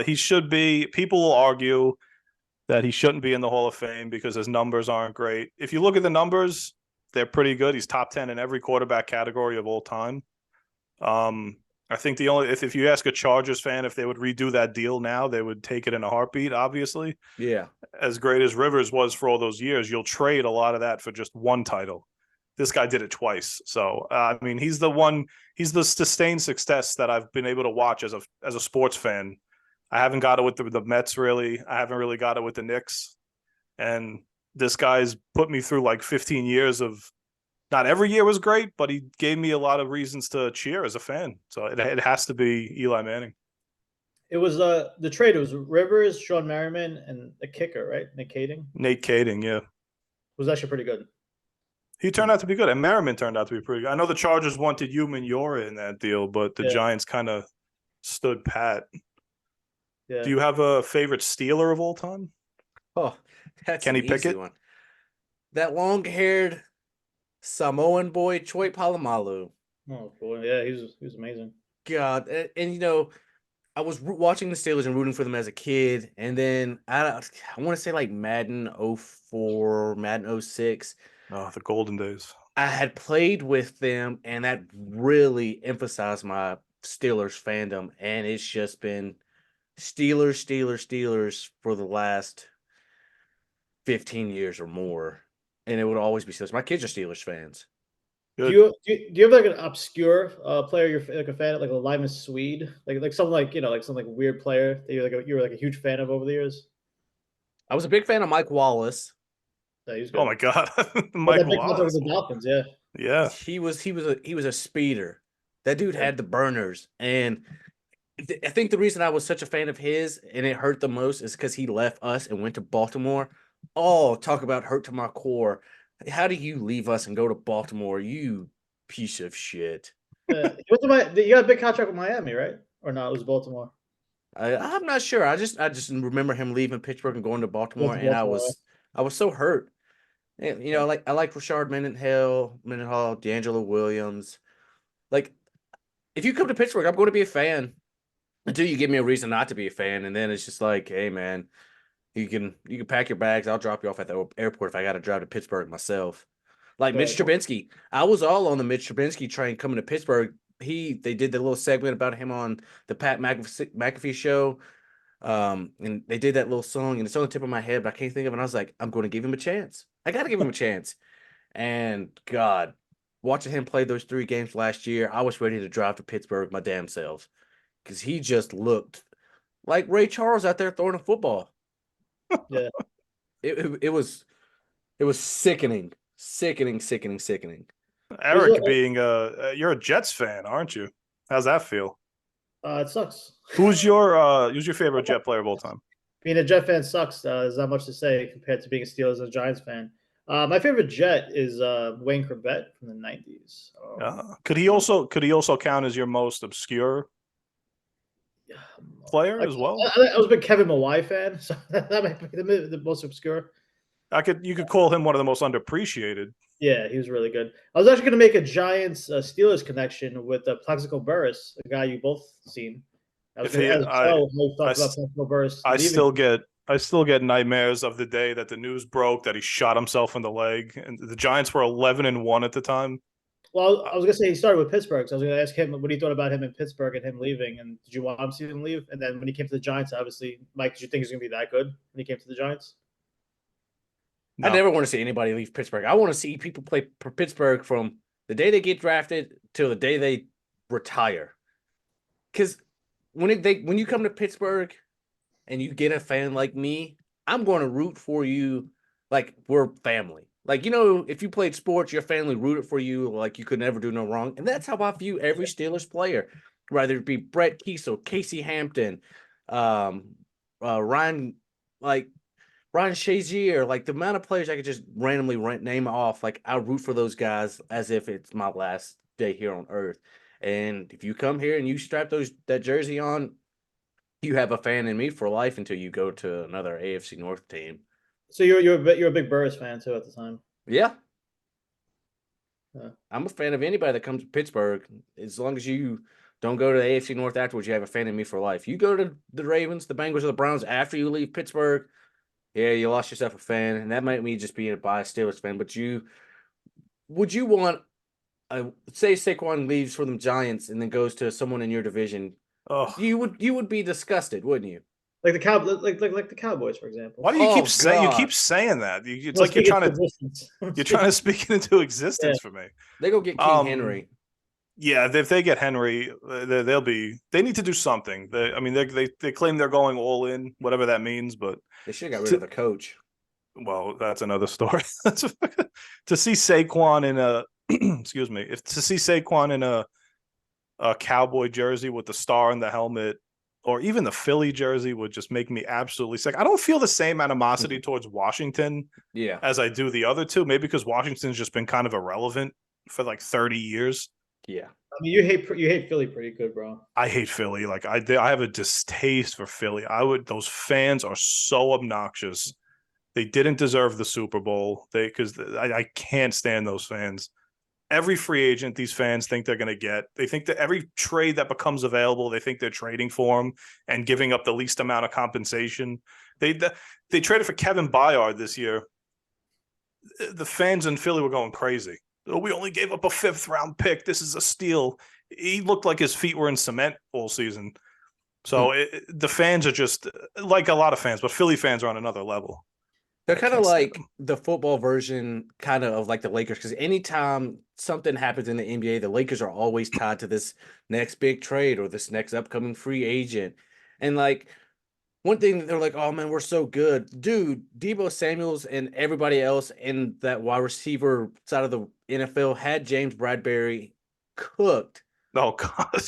He should be. People will argue that he shouldn't be in the Hall of Fame because his numbers aren't great. If you look at the numbers, they're pretty good. He's top 10 in every quarterback category of all time. I think if you ask a Chargers fan if they would redo that deal now, they would take it in a heartbeat, obviously. Yeah. As great as Rivers was for all those years, you'll trade a lot of that for just one title. This guy did it twice. So, I mean, he's the sustained success that I've been able to watch as a sports fan. I haven't got it with the Mets, really. I haven't really got it with the Knicks. And this guy's put me through like 15 years of not every year was great, but he gave me a lot of reasons to cheer as a fan. So it has to be Eli Manning. It was the trade. It was Rivers, Sean Merriman, and the kicker, right? Nate Kading, yeah. Was actually pretty good. He turned out to be good, and Merriman turned out to be pretty good. I know the Chargers wanted Yuman Yora in that deal, but the Giants kind of stood pat. Yeah. Do you have a favorite Steeler of all time? Oh, that's Kenny Pickett. One. That long-haired Samoan boy, Choi Polamalu. Oh boy, yeah, he was amazing. God, and I was watching the Steelers and rooting for them as a kid, and then I want to say like Madden 04, Madden 06. Oh, the golden days. I had played with them, and that really emphasized my Steelers fandom, and it's just been Steelers for the last 15 years or more, and it would always be Steelers. My kids are Steelers fans. Do Good. you have like an obscure player you're like a fan of, like a Limas Swede, like something like like some like weird player that you were like a huge fan of over the years? I was a big fan of Mike Wallace. Yeah, he was Oh good. my God, Well, Mike that big contract with Wallace. the Dolphins, yeah. Yeah, He was a speeder. That dude Yeah. had the burners, and I think the reason I was such a fan of his and it hurt the most is because he left us and went to Baltimore. Oh, talk about hurt to my core. How do you leave us and go to Baltimore, you piece of shit? You got a big contract with Miami, right? Or not? It was Baltimore. I'm not sure. I just remember him leaving Pittsburgh and going to Went Baltimore, to and Baltimore. I was so hurt. And, I like Rashard Mendenhall, D'Angelo Williams. Like, if you come to Pittsburgh, I'm going to be a fan until you give me a reason not to be a fan, and then it's just like, hey man, you can pack your bags. I'll drop you off at the airport if I got to drive to Pittsburgh myself. Like Mitch Right. Trubinsky, I was all on the Mitch Trubinsky train coming to Pittsburgh. They did the little segment about him on the Pat McAfee show. And they did that little song, and it's on the tip of my head, but I can't think of it. And I was like, I'm going to give him a chance. I got to give him a chance. And God, watching him play those 3 games last year, I was ready to drive to Pittsburgh my damn self because he just looked like Ray Charles out there throwing a football. Yeah. It was sickening. Eric, being you're a Jets fan, aren't you? How's that feel? It sucks. Who's your favorite Jet player of all time? Being a Jet fan sucks. There's not much to say compared to being a Steelers and Giants fan. My favorite Jet is Wayne Corbett from the '90s. Could he also count as your most obscure player as well? I was a big Kevin Mawae fan, so that might be the most obscure. You could call him one of the most underappreciated. Yeah, he was really good. I was actually going to make a Giants Steelers connection with Plaxico Burress, a guy you both seen. I still get nightmares of the day that the news broke that he shot himself in the leg, and the Giants were 11-1 at the time. Well, I was gonna say he started with Pittsburgh, so I was gonna ask him what he thought about him in Pittsburgh and him leaving, and did you want him to see him leave? And then when he came to the Giants, obviously, Mike, did you think he was gonna be that good when he came to the Giants? No. I never want to see anybody leave Pittsburgh. I want to see people play for Pittsburgh from the day they get drafted till the day they retire. Because when you come to Pittsburgh and you get a fan like me, I'm going to root for you like we're family. Like, if you played sports, your family rooted for you like you could never do no wrong. And that's how I view every Steelers player, whether it be Brett Kiesel, Casey Hampton, Ryan Shazier, like the amount of players I could just randomly name off. Like, I root for those guys as if it's my last day here on earth. And if you come here and you strap that jersey on, you have a fan in me for life until you go to another AFC North team. So you're a big Burris fan too at the time. Yeah. Yeah. I'm a fan of anybody that comes to Pittsburgh. As long as you don't go to the AFC North afterwards, you have a fan in me for life. You go to the Ravens, the Bengals, or the Browns after you leave Pittsburgh, yeah, you lost yourself a fan, and that might me just being a biased Steelers fan. But would you want, say Saquon leaves for the Giants and then goes to someone in your division? Oh, you would be disgusted, wouldn't you? Like the the Cowboys, for example. Why do you keep saying that? It's like you're trying to speak it into existence for me. They go get King Henry. Yeah, if they get Henry, they need to do something. They claim they're going all in, whatever that means, but they should have got rid of the coach. Well, that's another story. To see Saquon in a excuse me, to see Saquon in a Cowboy jersey with the star in the helmet, or even the Philly jersey, would just make me absolutely sick. I don't feel the same animosity towards Washington as I do the other two, maybe because Washington's just been kind of irrelevant for like 30 years. Yeah. I mean, you hate Philly pretty good, bro. I hate Philly. Like I have a distaste for Philly. Those fans are so obnoxious. They didn't deserve the Super Bowl. I can't stand those fans. Every free agent these fans think they're going to get. They think that every trade that becomes available, they think they're trading for them and giving up the least amount of compensation. They traded for Kevin Byard this year. The fans in Philly were going crazy. Oh, we only gave up a 5th round pick. This is a steal. he looked like his feet were in cement all season. So the fans are just like a lot of fans, but Philly fans are on another level. They're I kind of can't stand like them. the football version, kind of like the Lakers, because anytime something happens in the NBA, the Lakers are always tied to this next big trade or this next upcoming free agent. And like one thing that they're like, oh man, we're so good. Dude, Debo Samuels and everybody else in that wide receiver side of the NFL had James Bradbury cooked. Oh God.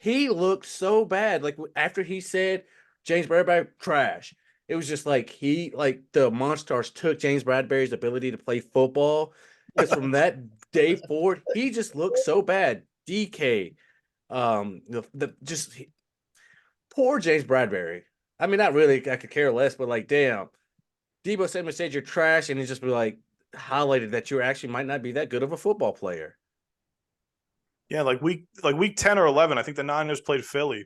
He looked so bad. Like after he said James Bradbury trash, it was just like the Monstars took James Bradbury's ability to play football, because from that day forward, he just looked so bad. DK, poor James Bradbury. I mean, not really. I could care less, but like, damn, Debo Samuel said you're trash, and he just be like highlighted that you actually might not be that good of a football player. Yeah, like week 10 or 11, I think the Niners played Philly,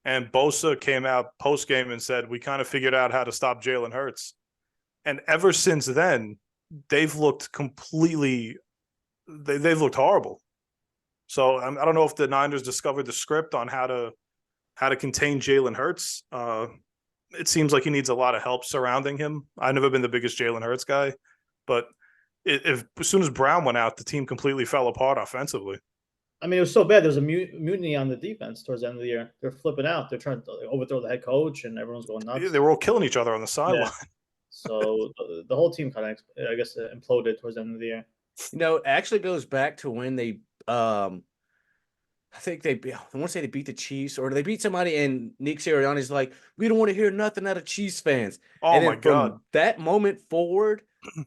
and Bosa came out post game and said we kind of figured out how to stop Jalen Hurts, and ever since then they've looked completely they've looked horrible. So I don't know if the Niners discovered the script on how to contain Jalen Hurts. It seems like he needs a lot of help surrounding him. I've never been the biggest Jalen Hurts guy, but if as soon as Brown went out, the team completely fell apart offensively. I mean, it was so bad. There was a mutiny on the defense towards the end of the year. They're flipping out. They're trying to overthrow the head coach, and everyone's going nuts. They were all killing each other on the sideline. Yeah. So the whole team kind of, I guess, imploded towards the end of the year. You know, it actually goes back to when they, I think I want to say they beat the Chiefs or they beat somebody, and Nick Sirianni's like, we don't want to hear nothing out of Chiefs fans. Oh And my then from God. that moment forward,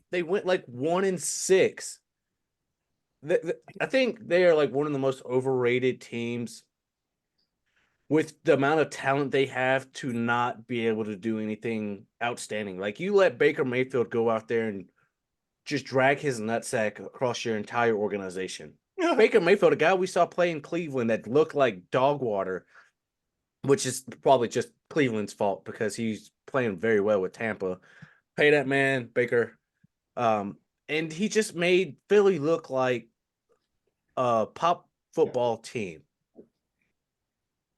they went like 1-6. I think they are like one of the most overrated teams with the amount of talent they have to not be able to do anything outstanding. Like you let Baker Mayfield go out there and just drag his nutsack across your entire organization. Baker Mayfield, a guy we saw play in Cleveland that looked like dog water, which is probably just Cleveland's fault because he's playing very well with Tampa. Pay that man, Baker. And he just made Philly look like a pop football team.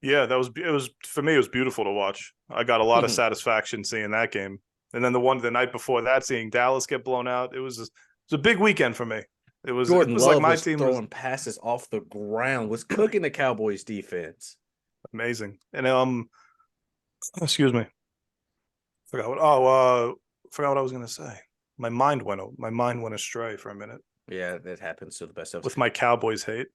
Yeah, it was for me. It was beautiful to watch. I got a lot of satisfaction seeing that game, and then the night before that, seeing Dallas get blown out. It was a big weekend for me. Jordan Love like my was team throwing was passes off the ground, was cooking the Cowboys defense. amazing. And excuse me, forgot what I was gonna say. My mind went astray for a minute Yeah, that happens to the best of us. with my Cowboys hate.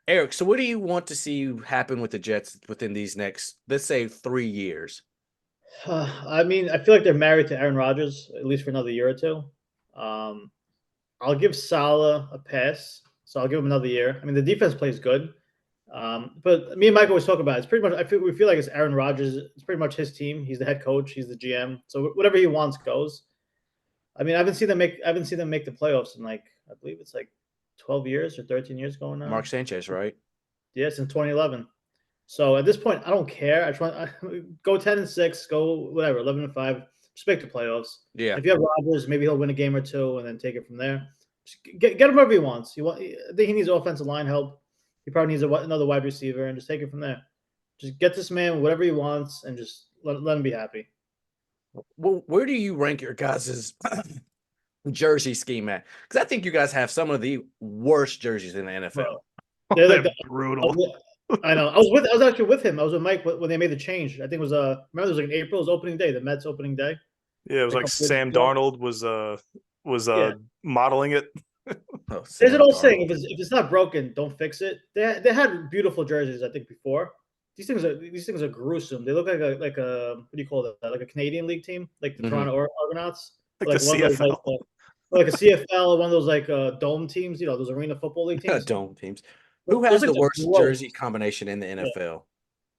Eric, so what do you want to see happen with the Jets within these next, let's say, 3 years? I mean, I feel like they're married to Aaron Rodgers at least for another year or two. I'll give Salah a pass, so I'll give him another year. I mean, the defense plays good, but me and Mike always talk about it. It's pretty much. We feel like it's Aaron Rodgers. It's pretty much his team. He's the head coach. He's the GM. So whatever he wants goes. I mean, I haven't seen them make the playoffs in like I believe it's like 12 years or 13 years going on. Mark Sanchez, right? Yeah, since 2011. So at this point, I don't care. I go 10-6, go whatever, 11-5. Just make the playoffs. Yeah. If you have Rodgers, maybe he'll win a game or two and then take it from there. Just get him wherever he wants. I think he needs offensive line help. He probably needs another wide receiver, and just take it from there. Just get this man whatever he wants, and just let him be happy. Well, where do you rank your guys' jersey scheme at? Because I think you guys have some of the worst jerseys in the NFL. They're They're like brutal. I know. I was actually with him. I was with Mike when they made the change. I think it was remember it was like in April, it was opening day, the Mets opening day. Yeah, it was like Sam Darnold was Yeah. modeling it. Oh, There's an Sam old saying: Darnold. if it's not broken, don't fix it. They had beautiful jerseys, I think, before. These things are gruesome. They look like a what do you call that? Like a Canadian League team, like the Toronto Argonauts, Like the one of those, CFL. like a CFL, one of those like dome teams. You know, those arena football league teams. Dome teams. Who Those has things the are worst gross. jersey combination in the Yeah. NFL?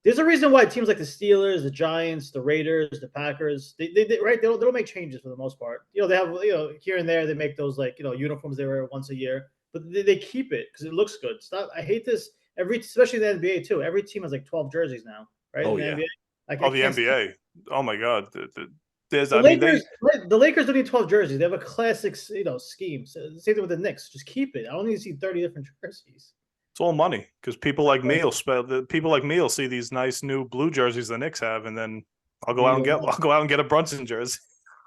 There's a reason why teams like the Steelers, the Giants, the Raiders, the Packers, they right, they don't make changes for the most part. You know, they have here and there they make those like uniforms they wear once a year, but they keep it because it looks good. Stop! I hate this especially in the NBA too. Every team has like 12 jerseys now, right? Oh, in the yeah. NBA. I The can't stand NBA. Oh my God. There's the I mean Lakers. The Lakers don't need 12 jerseys. They have a classic scheme. So same thing with the Knicks. Just keep it. I don't need to see 30 different jerseys. It's all money because people like me will see these nice new blue jerseys the Knicks have, and then I'll go out and get a Brunson jersey.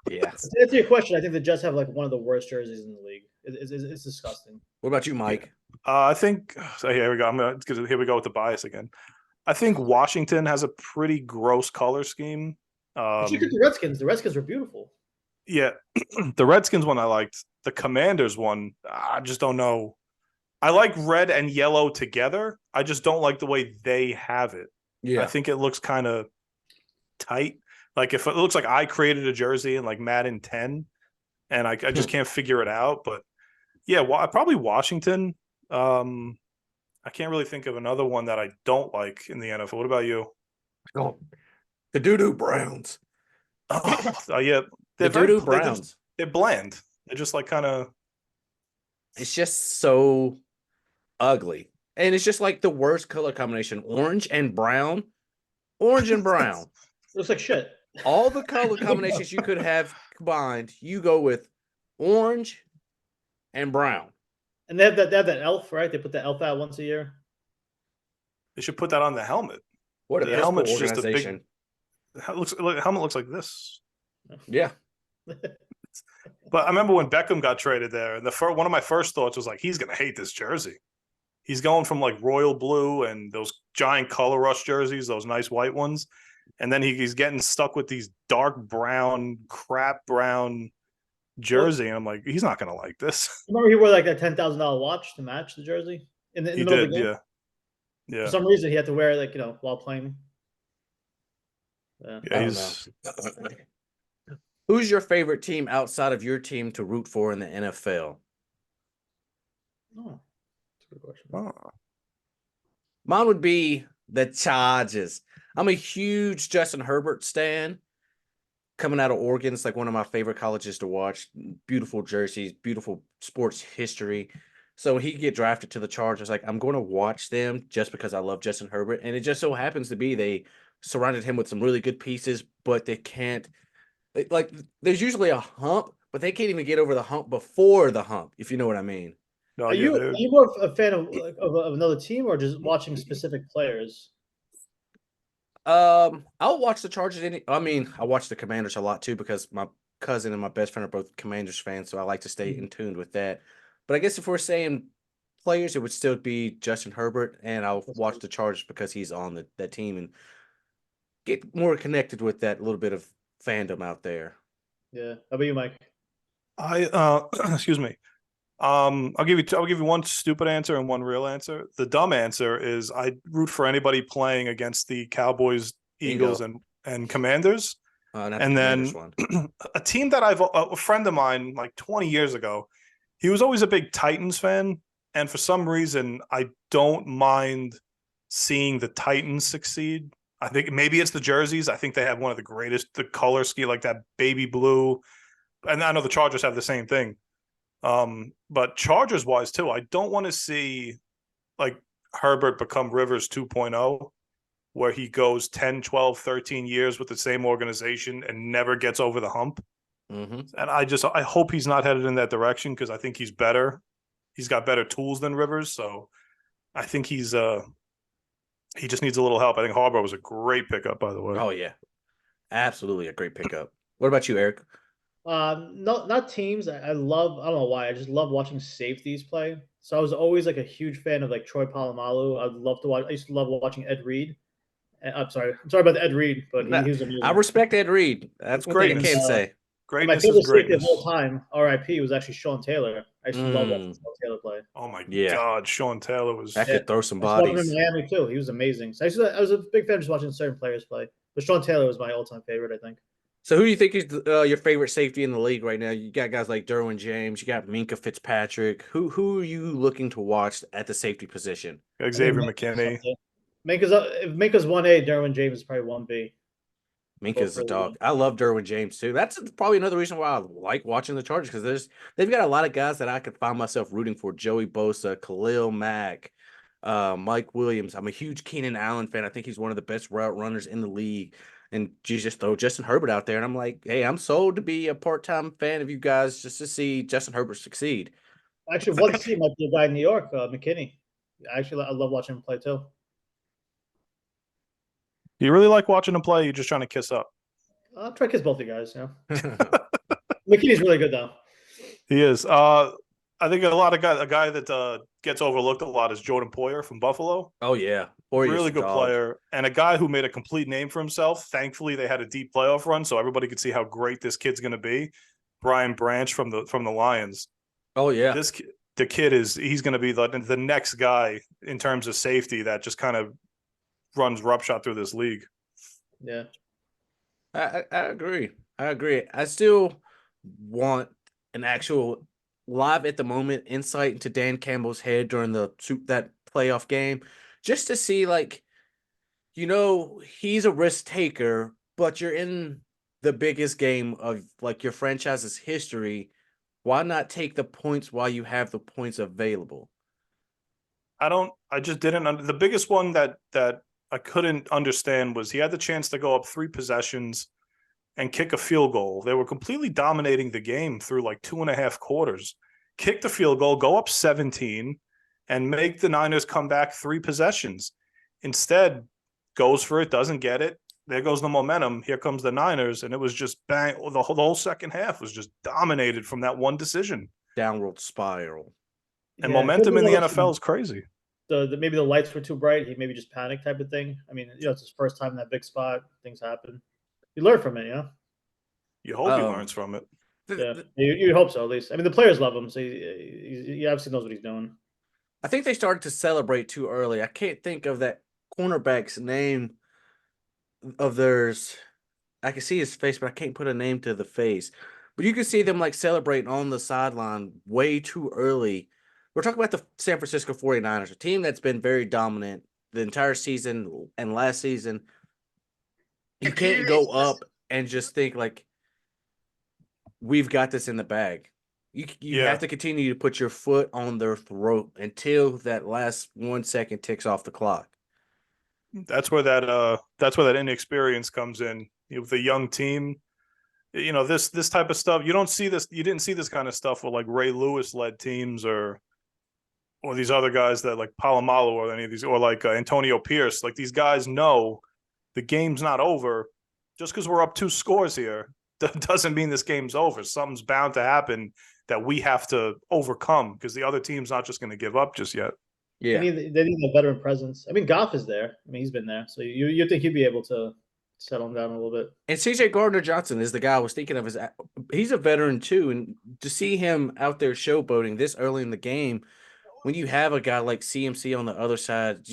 Yeah. To answer your question, I think the Jets have like one of the worst jerseys in the league. It's disgusting. What about you, Mike? I think so. Here we go. Here we go with the bias again. I think Washington has a pretty gross color scheme. But you took the Redskins. The Redskins were beautiful. Yeah, the Redskins one I liked. The Commanders one, I just don't know. I like red and yellow together. I just don't like the way they have it. Yeah. I think it looks kind of tight. Like if it looks like I created a jersey in like Madden 10 and I just can't figure it out. But yeah, probably Washington. I can't really think of another one that I don't like in the NFL. What about you? Oh, the Doo-Doo Browns. Yeah. The Doo-Doo Browns. They're bland. They're just like kind of. It's just so ugly. And it's just like the worst color combination. Orange and brown. Orange and brown. Looks like shit. All the color combinations you could have combined, you go with orange and brown. And they have that elf, right? They put the elf out once a year. They should put that on the helmet. What a the helmet's organization. Just a big. Helmet looks like this. Yeah. But I remember when Beckham got traded there, and one of my first thoughts was like, he's gonna hate this jersey. He's going from like royal blue and those giant color rush jerseys, those nice white ones, and then he's getting stuck with these dark brown, crap brown jersey. And I'm like, he's not gonna like this. Remember, he wore like that $10,000 watch to match the jersey in the middle of the game. Yeah. For some reason, he had to wear it, like, while playing. Yeah, he's. Who's your favorite team outside of your team to root for in the NFL? Oh, that's a good question. Oh. Mine would be the Chargers. I'm a huge Justin Herbert stan. Coming out of Oregon, it's like one of my favorite colleges to watch. Beautiful jerseys, beautiful sports history. So he get drafted to the Chargers. Like, I'm going to watch them just because I love Justin Herbert. And it just so happens to be they surrounded him with some really good pieces, but they can't. Like, there's usually a hump, but they can't even get over the hump before the hump, if you know what I mean. No, are you more a fan of another team or just watching specific players? I'll watch the Chargers. I watch the Commanders a lot too because my cousin and my best friend are both Commanders fans, so I like to stay in tune with that. But I guess if we're saying players, it would still be Justin Herbert, and I'll watch the Chargers because he's on that team and get more connected with that little bit of fandom out there. Yeah. How about you, Mike? Excuse me. I'll give you one stupid answer and one real answer. The dumb answer is I root for anybody playing against the Cowboys, Eagles, and Commanders. And then a team that a friend of mine like 20 years ago, he was always a big Titans fan, and for some reason I don't mind seeing the Titans succeed. I think maybe it's the jerseys. I think they have one of the color scheme, like that baby blue. And I know the Chargers have the same thing. But Chargers wise too, I don't want to see like Herbert become Rivers 2.0, where he goes 10, 12, 13 years with the same organization and never gets over the hump. Mm-hmm. And I hope he's not headed in that direction because I think he's better. He's got better tools than Rivers. So I think he just needs a little help. I think Harbaugh was a great pickup, by the way. Oh, yeah. Absolutely a great pickup. What about you, Eric? Not teams. I don't know why. I just love watching safeties play. So I was always like a huge fan of like Troy Polamalu. I used to love watching Ed Reed. I'm sorry about Ed Reed, but he was amazing. I respect Ed Reed. That's one thing I can say. Greatness my favorite is greatness. Safety of all time, RIP, was actually Sean Taylor. I used to love watching Sean Taylor play. Oh my God, Sean Taylor was. That could throw some I saw him bodies. in Miami too. He was amazing. So I was a big fan of just watching certain players play. But Sean Taylor was my all-time favorite, I think. So who do you think is your favorite safety in the league right now? You got guys like Derwin James. You got Minka Fitzpatrick. Who are you looking to watch at the safety position? Xavier McKinney. If Minka's 1A, Derwin James is probably 1B. Minka's a dog. I love Derwin James too. That's probably another reason why I like watching the Chargers because they've got a lot of guys that I could find myself rooting for. Joey Bosa, Khalil Mack, Mike Williams. I'm a huge Keenan Allen fan. I think he's one of the best route runners in the league. And you just throw Justin Herbert out there, and I'm like, hey, I'm sold to be a part-time fan of you guys just to see Justin Herbert succeed. Actually, 1C might be a guy in New York, McKinney. Actually, I love watching him play too. Do you really like watching him play? You're just trying to kiss up. I'll try to kiss both you guys. You know, McKinney's really good though. He is. I think a guy that gets overlooked a lot is Jordan Poyer from Buffalo. Oh yeah, or Really good player, and a guy who made a complete name for himself. Thankfully, they had a deep playoff run, so everybody could see how great this kid's going to be. Brian Branch from the Lions. Oh yeah, The kid he's going to be the next guy in terms of safety that just kind of runs roughshod through this league. Yeah. I agree. I agree. I still want an actual live at the moment insight into Dan Campbell's head during that playoff game, just to see, like, he's a risk taker, but you're in the biggest game of like your franchise's history. Why not take the points while you have the points available? I just didn't. The biggest one that I couldn't understand was he had the chance to go up 3 possessions and kick a field goal. They were completely dominating the game through like 2.5 quarters. Kick the field goal, go up 17, and make the Niners come back 3 possessions. Instead, goes for it, doesn't get it. There goes the momentum. Here comes the Niners, and it was just bang. The whole second half was just dominated from that one decision. Downward spiral. And momentum in the NFL is crazy. Maybe the lights were too bright. He maybe just panicked type of thing. I mean, it's his first time in that big spot. Things happen. You learn from it, You hope he learns from it. Yeah, you hope so at least. I mean, the players love him, so he obviously knows what he's doing. I think they started to celebrate too early. I can't think of that cornerback's name of theirs. I can see his face, but I can't put a name to the face. But you can see them like celebrating on the sideline way too early. We're talking about the San Francisco 49ers, a team that's been very dominant the entire season and last season. You can't go up and just think like, we've got this in the bag. You have to continue to put your foot on their throat until that last 1 second ticks off the clock. That's where that inexperience comes in. With a young team, this type of stuff. You don't see this. You didn't see this kind of stuff with like Ray Lewis led teams or these other guys that like Palomalo or any of these, or like Antonio Pierce. Like these guys know the game's not over. Just because we're up 2 scores here doesn't mean this game's over. Something's bound to happen that we have to overcome because the other team's not just going to give up just yet. Yeah, they need a veteran presence. I mean, Goff is there. I mean, he's been there, so you think he'd be able to settle him down a little bit. And C.J. Gardner-Johnson is the guy I was thinking of. He's a veteran too, and to see him out there showboating this early in the game, when you have a guy like CMC on the other side,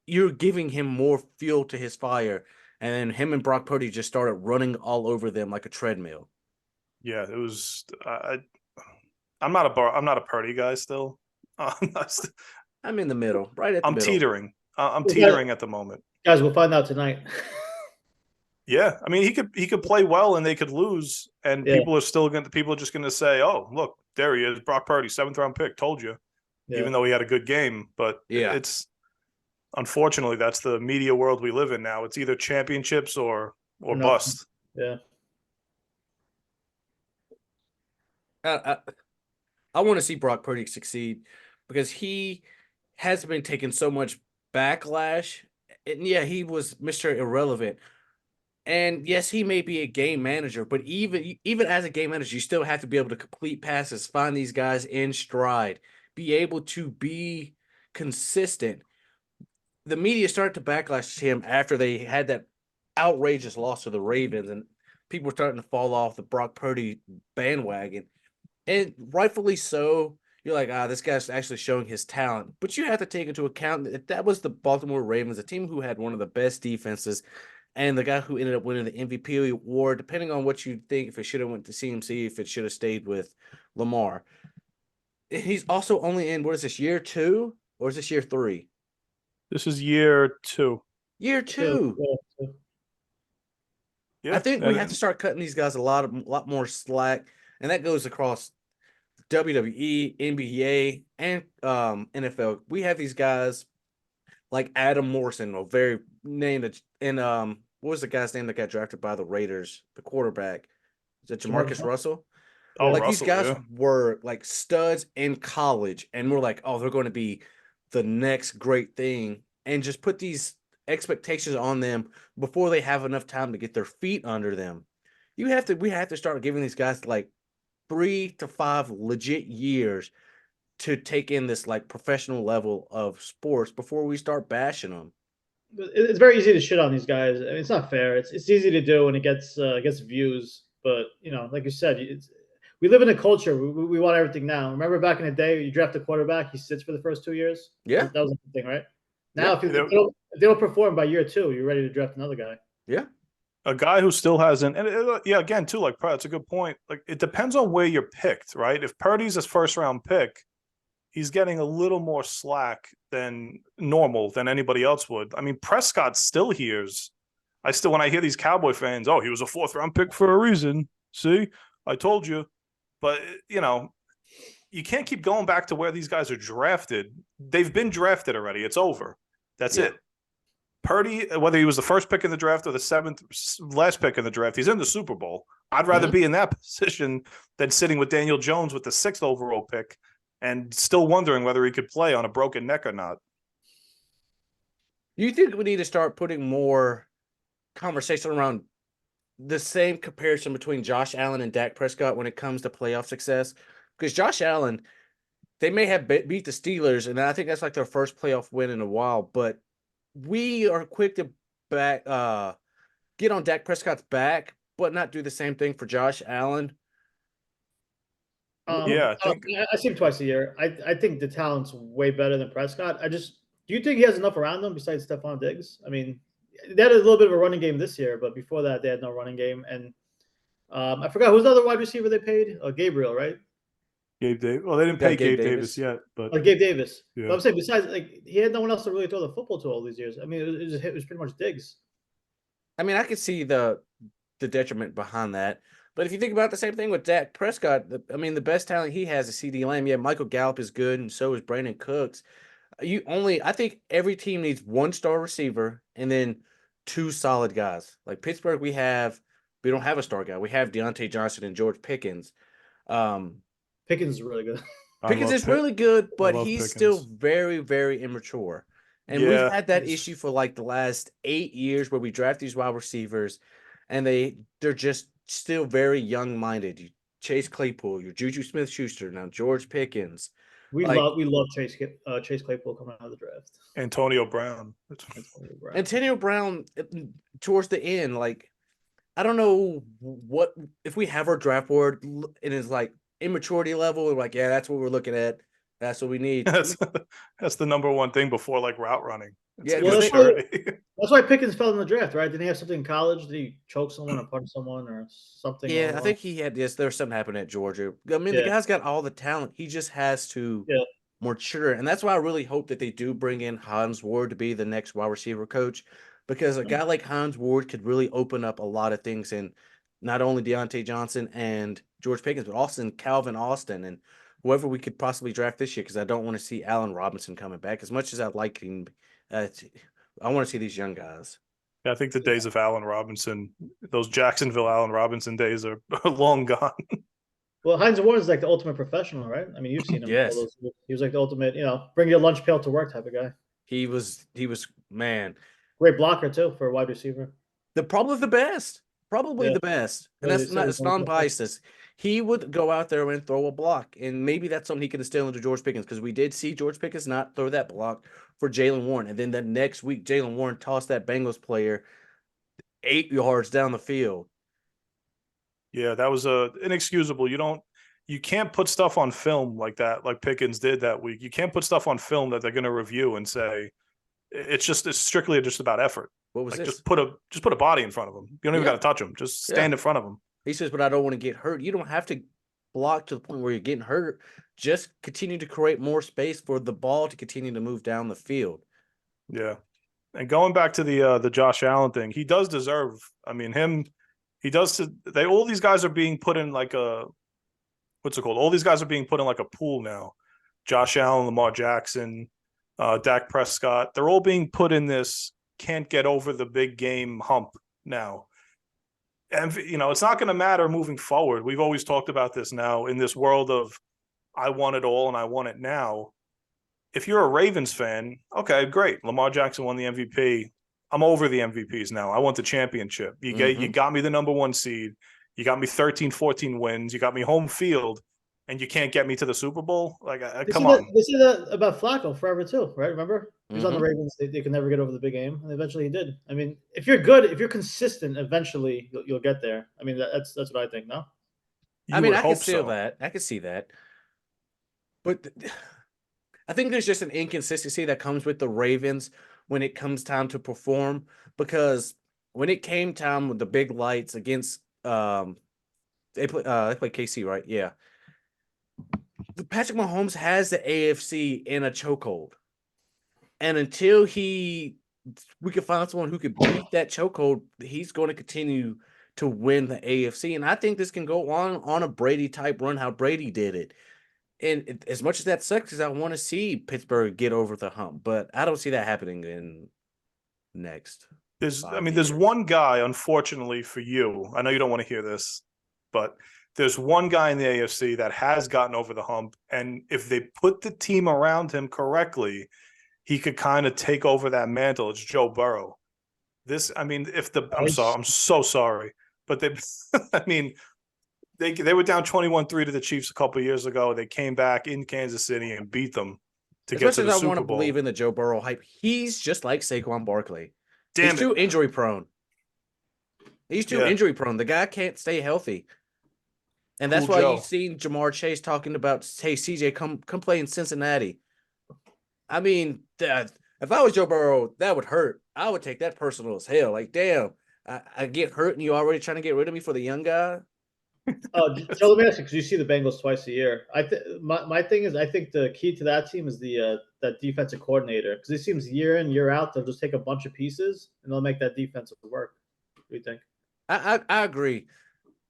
you're giving him more fuel to his fire. And then him and Brock Purdy just started running all over them like a treadmill. Yeah, it was. I'm not a Purdy guy still. I'm in the middle, right at the middle. Teetering. I'm teetering at the moment. Guys, we'll find out tonight. Yeah, I mean he could play well and they could lose, and people are just going to say, "Oh, look, there he is, Brock Purdy, 7th round pick, told you." Yeah. Even though he had a good game, but it's unfortunately that's the media world we live in now. It's either championships or bust. Yeah. I want to see Brock Purdy succeed because he has been taking so much backlash. And yeah, he was Mr. Irrelevant. And yes, he may be a game manager, but even as a game manager, you still have to be able to complete passes, find these guys in stride, be able to be consistent. The media started to backlash him after they had that outrageous loss to the Ravens, and people were starting to fall off the Brock Purdy bandwagon. And rightfully so. You're like, this guy's actually showing his talent. But you have to take into account that was the Baltimore Ravens, a team who had one of the best defenses, and the guy who ended up winning the MVP award, depending on what you think, if it should have went to CMC, if it should have stayed with Lamar. He's also only in, what is this, year 2? Or is this year 3? This is year 2. Year 2. Yeah. I think we have to start cutting these guys a lot more slack, and that goes across WWE, NBA, and NFL. We have these guys like Adam Morrison, a very named, and what was the guy's name that got drafted by the Raiders, the quarterback? Is it Jamarcus Russell? Oh, like Russell, these guys were like studs in college, and we're like, oh, they're going to be the next great thing and just put these expectations on them before they have enough time to get their feet under them. We have to start giving these guys like 3 to 5 legit years to take in this like professional level of sports before we start bashing them. It's very easy to shit on these guys. I mean, it's not fair. It's easy to do when it gets views, but like you said, we live in a culture. We want everything now. Remember back in the day, you draft a quarterback, he sits for the first 2 years. Yeah, that was the thing, right? Now, yeah. if they don't perform by year 2, you're ready to draft another guy. Yeah. A guy who still hasn't, and yeah, again, too, like, that's a good point. Like, it depends on where you're picked, right? If Purdy's his first round pick, he's getting a little more slack than normal than anybody else would. I mean, Prescott still hears. When I hear these Cowboy fans, oh, he was a 4th round pick for a reason. See, I told you. But, you can't keep going back to where these guys are drafted. They've been drafted already. It's over. That's it. Purdy, whether he was the first pick in the draft or the 7th last pick in the draft, he's in the Super Bowl. I'd rather be in that position than sitting with Daniel Jones with the 6th overall pick and still wondering whether he could play on a broken neck or not. You think we need to start putting more conversation around the same comparison between Josh Allen and Dak Prescott when it comes to playoff success? Because Josh Allen, they may have beat the Steelers, and I think that's like their first playoff win in a while, but we are quick to get on Dak Prescott's back, but not do the same thing for Josh Allen. I see him twice a year. I think the talent's way better than Prescott. Do you think he has enough around him besides Stephon Diggs? I mean, they had a little bit of a running game this year, but before that, they had no running game. And I forgot who's the other wide receiver they paid? Gabriel, right? Gabe Davis. Well, they didn't pay Gabe Davis yet, but Gabe Davis. Yeah. But I'm saying besides, like, he had no one else to really throw the football to all these years. I mean, it was pretty much Diggs. I mean, I could see the detriment behind that. But if you think about the same thing with Dak Prescott, the best talent he has is CeeDee Lamb. Yeah, Michael Gallup is good, and so is Brandon Cooks. I think every team needs 1-star receiver and then 2 solid guys. Like Pittsburgh, we don't have a star guy. We have Deontay Johnson and George Pickens. Pickens is really good. Pickens is really good, but he's Pickens. still very, very immature. And we've had that issue for like the last 8 years where we draft these wide receivers and they're just still very young-minded. Chase Claypool, your Juju Smith-Schuster, now George Pickens. We love Chase Claypool coming out of the draft. Antonio Brown. Antonio Brown towards the end, like, I don't know what if we have our draft board and it's like immaturity level, like, yeah, that's what we're looking at. That's what we need. That's the number one thing before like route running. That's why Pickens fell in the draft, right? Didn't he have something in college? Did he choke someone or punch someone or something? Yeah, I think he had this. There was something happening at Georgia. I mean, the guy's got all the talent. He just has to mature. And that's why I really hope that they do bring in Hans Ward to be the next wide receiver coach, because a guy like Hans Ward could really open up a lot of things in not only Deontay Johnson and George Pickens, but also in Calvin Austin and whoever we could possibly draft this year, because I don't want to see Allen Robinson coming back. As much as I like him, I want to see these young guys. Yeah, I think the days of Allen Robinson, those Jacksonville Allen Robinson days are long gone. Well, Hines Ward is like the ultimate professional, right? I mean, you've seen him. Yes. He was like the ultimate, bring your lunch pail to work type of guy. He was, man. Great blocker, too, for a wide receiver. Probably the best. The best. And it's non-biased. He would go out there and throw a block, and maybe that's something he could instill into George Pickens, because we did see George Pickens not throw that block for Jaylen Warren, and then the next week Jaylen Warren tossed that Bengals player 8 yards down the field. Yeah, that was inexcusable. You can't put stuff on film like that, like Pickens did that week. You can't put stuff on film that they're going to review and say it's strictly just about effort. What was this? Just put a body in front of him. You don't even got to touch him. Just stand in front of him. He says, but I don't want to get hurt. You don't have to block to the point where you're getting hurt. Just continue to create more space for the ball to continue to move down the field. Yeah. And going back to the Josh Allen thing, he does deserve, I mean, all these guys are being put in like what's it called? All these guys are being put in like a pool now. Josh Allen, Lamar Jackson, Dak Prescott, they're all being put in this can't get over the big game hump now. And, it's not going to matter moving forward. We've always talked about this now in this world of I want it all and I want it now. if you're a Ravens fan, okay, great. Lamar Jackson won the MVP. I'm over the MVPs now. I want the championship. You got me the number 1 seed. You got me 13, 14 wins. You got me home field, and you can't get me to the Super Bowl. Like, come on. They said that about Flacco forever too, right? Remember, he was on the Mhm. Ravens. They could never get over the big game, and eventually he did. I mean, if you're good, if you're consistent, eventually you'll get there. I mean, that's what I think. No, I You mean, would I can hope see so. that. I can see that. But I think there's just an inconsistency that comes with the Ravens when it comes time to perform. Because when it came time with the big lights against they play KC, right? Yeah. Patrick Mahomes has the AFC in a chokehold. And until we can find someone who could beat that chokehold, he's going to continue to win the AFC. And I think this can go on a Brady type run, how Brady did it. And as much as that sucks, because I want to see Pittsburgh get over the hump, but I don't see that happening in next There's, I 5 mean, there's years. one guy, unfortunately for you. I know you don't want to hear this, but there's one guy in the AFC that has gotten over the hump, and if they put the team around him correctly, he could kind of take over that mantle. It's Joe Burrow. I mean, I'm sorry, I'm so sorry, but they, I mean, they were down 21-3 to the Chiefs a couple of years ago. They came back in Kansas City and beat them to As get much to as the I want to Super believe Bowl. in the Joe Burrow hype, he's just like Saquon Barkley. He's Damn it. too injury prone. He's too Yeah, injury prone. The guy can't stay healthy. And cool that's why you've Joe. seen Jamar Chase talking about, hey, CJ, come play in Cincinnati. I mean, if I was Joe Burrow, that would hurt. I would take that personal as hell. Like, damn, I get hurt and you already trying to get rid of me for the young guy? Joe, let me ask you because you see the Bengals twice a year. My thing is, I think the key to that team is the that defensive coordinator because it seems year in year out they'll just take a bunch of pieces and they'll make that defense work. What do you think? I agree.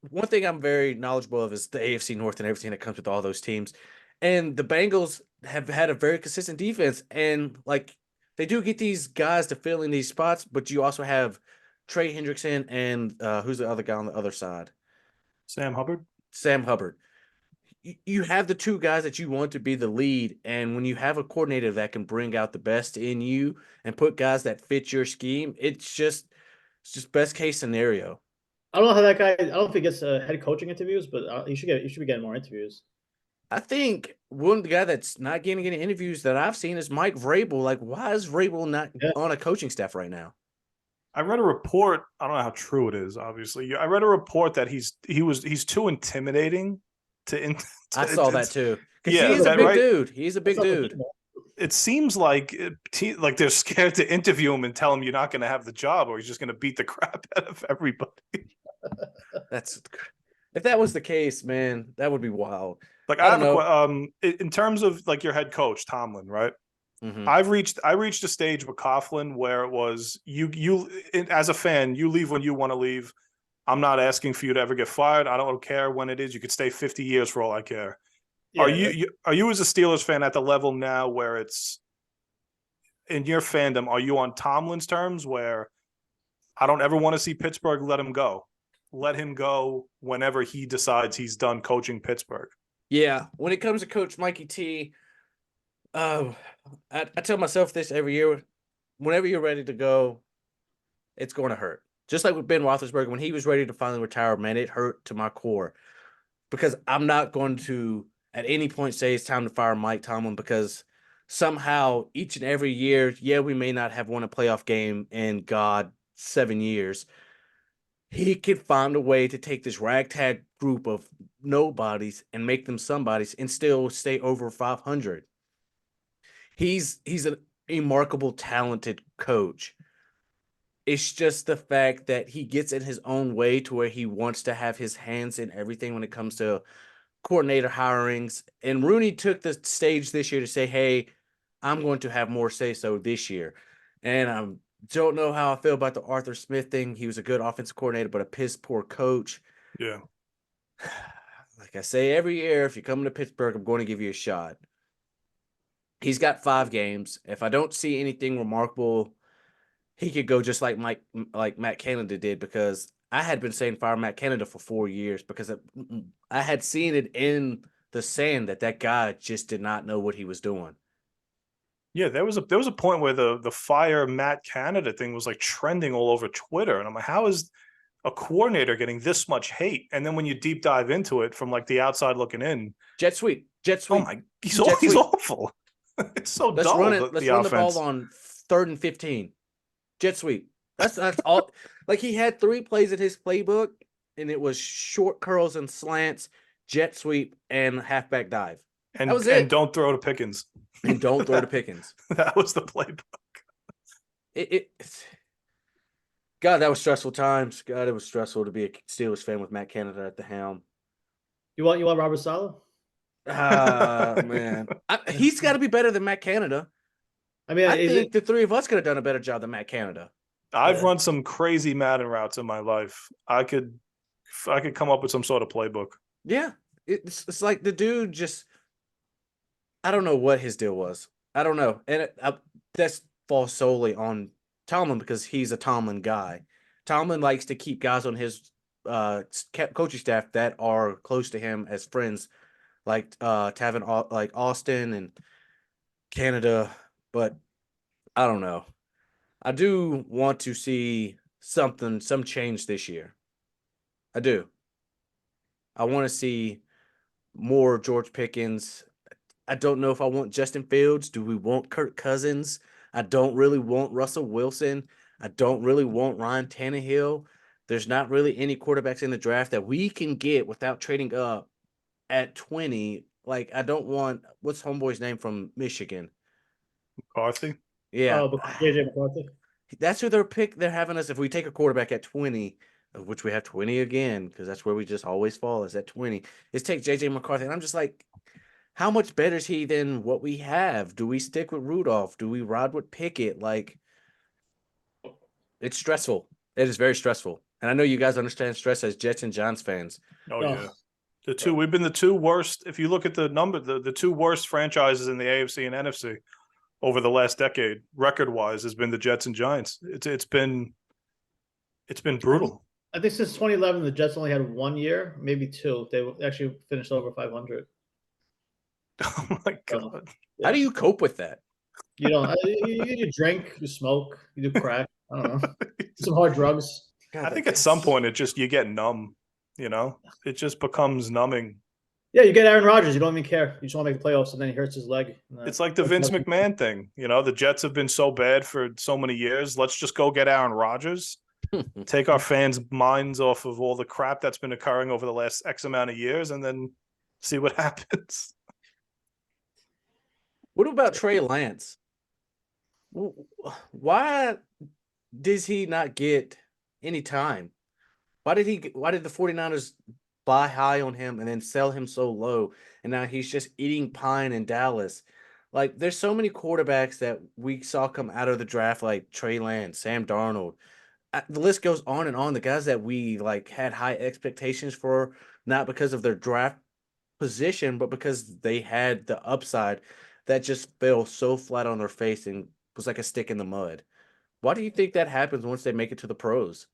One thing I'm very knowledgeable of is the AFC North and everything that comes with all those teams. And the Bengals have had a very consistent defense. And like they do get these guys to fill in these spots, but you also have Trey Hendrickson and who's the other guy on the other side? Sam Hubbard. Sam Hubbard. You have the two guys that you want to be the lead. And when you have a coordinator that can bring out the best in you and put guys that fit your scheme, it's just best case scenario. I don't know how that guy. I don't know if he gets head coaching interviews, but he should be getting more interviews. I think one guy that's not getting any interviews that I've seen is Mike Vrabel. Like, why is Vrabel not Yeah. on a coaching staff right now? I read a report. I don't know how true it is. Obviously, I read a report that he's too intimidating to. I saw that too. Because Yeah, he's is a that big right? dude. He's a big That's not the dude. thing, though. It seems like like they're scared to interview him and tell him you're not going to have the job, or he's just going to beat the crap out of everybody. That's if that was the case, man, that would be wild. Like I I don't have a know. in terms of like your head coach Tomlin, right? Mhm. I reached a stage with Coughlin where it was as a fan, you leave when you want to leave. I'm not asking for you to ever get fired. I don't care when it is. You could stay 50 years for all I care. Are Yeah, are you as a Steelers fan at the level now where it's in your fandom? Are you on Tomlin's terms where I don't ever want to see Pittsburgh let him go? Let him go whenever he decides he's done coaching Pittsburgh. Yeah, when it comes to Coach Mikey T, uh, I tell myself this every year. Whenever you're ready to go, it's going to hurt. Just like with Ben Roethlisberger, when he was ready to finally retire, man, it hurt to my core. Because I'm not going to at any point say it's time to fire Mike Tomlin because somehow each and every year, yeah, we may not have won a playoff game in God 7 years. He could find a way to take this ragtag group of nobodies and make them somebodies and still stay over 500. He's a remarkable, talented coach. It's just the fact that he gets in his own way to where he wants to have his hands in everything when it comes to coordinator hirings. And Rooney took the stage this year to say, hey, I'm going to have more say so this year. And I don't know how I feel about the Arthur Smith thing. He was a good offensive coordinator, but a piss poor coach. Yeah. Like I say every year, if you're coming to Pittsburgh, I'm going to give you a shot. He's got 5 games. If I don't see anything remarkable, he could go just like Matt Canada did, because I had been saying fire Matt Canada for 4 years because I had seen it in the sand that guy just did not know what he was doing. Yeah, there was a point where the fire Matt Canada thing was like trending all over Twitter, and I'm like, how is a coordinator getting this much hate? And then when you deep dive into it from like the outside looking in, Jet sweep. oh my, he's Jet he's sweep. awful. It's so Let's dull. run it. Let's the run offense. the ball on 3rd and 15. Jet sweep. That's all. Like he had 3 plays in his playbook, and it was short curls and slants, jet sweep, and halfback dive. And that was it. And don't throw to Pickens. And don't throw to Pickens. That was the playbook. God, that was stressful times. God, it was stressful to be a Steelers fan with Matt Canada at the helm. You want Robert Saleh? Man, he's got to be better than Matt Canada. I mean, I think the 3 of us could have done a better job than Matt Canada. I've run some crazy Madden routes in my life. I could come up with some sort of playbook. Yeah, it's like the dude just. I don't know what his deal was. I don't know, and that's falls solely on Tomlin because he's a Tomlin guy. Tomlin likes to keep guys on his coaching staff that are close to him as friends, like Tavin, like Austin and Canada. But I don't know. I do want to see some change this year. I do. I want to see more George Pickens. I don't know if I want Justin Fields. Do we want Kirk Cousins? I don't really want Russell Wilson. I don't really want Ryan Tannehill. There's not really any quarterbacks in the draft that we can get without trading up at 20. Like, I don't want – what's homeboy's name from Michigan? McCarthy? Yeah. Oh, JJ McCarthy. That's who they're having us. If we take a quarterback at 20, of which we have 20 again, because that's where we just always fall is at 20, is take JJ McCarthy. And I'm just like – how much better is he than what we have? Do we stick with Rudolph? Do we ride with Pickett? Like, it's stressful. It is very stressful. And I know you guys understand stress as Jets and Giants fans. Oh, yeah. We've been the 2 worst. If you look at the number, the 2 worst franchises in the AFC and NFC over the last decade, record-wise, has been the Jets and Giants. It's been brutal. I think since 2011, the Jets only had 1 year, maybe 2. They actually finished over 500. Oh my God! How do you cope with that? You don't. You drink, you smoke, you do crack. I don't know. Some hard drugs. God, I think at some point you get numb. You know, it just becomes numbing. Yeah, you get Aaron Rodgers. You don't even care. You just want to make the playoffs, and then he hurts his leg. It's like the Vince McMahon thing. You know, the Jets have been so bad for so many years. Let's just go get Aaron Rodgers. Take our fans' minds off of all the crap that's been occurring over the last X amount of years, and then see what happens. What about Trey Lance? Why does he not get any time? Why did the 49ers buy high on him and then sell him so low? And now he's just eating pine in Dallas. Like, there's so many quarterbacks that we saw come out of the draft, like Trey Lance, Sam Darnold. The list goes on and on. The guys that we like had high expectations for, not because of their draft position, but because they had the upside that just fell so flat on their face and was like a stick in the mud. Why do you think that happens once they make it to the pros?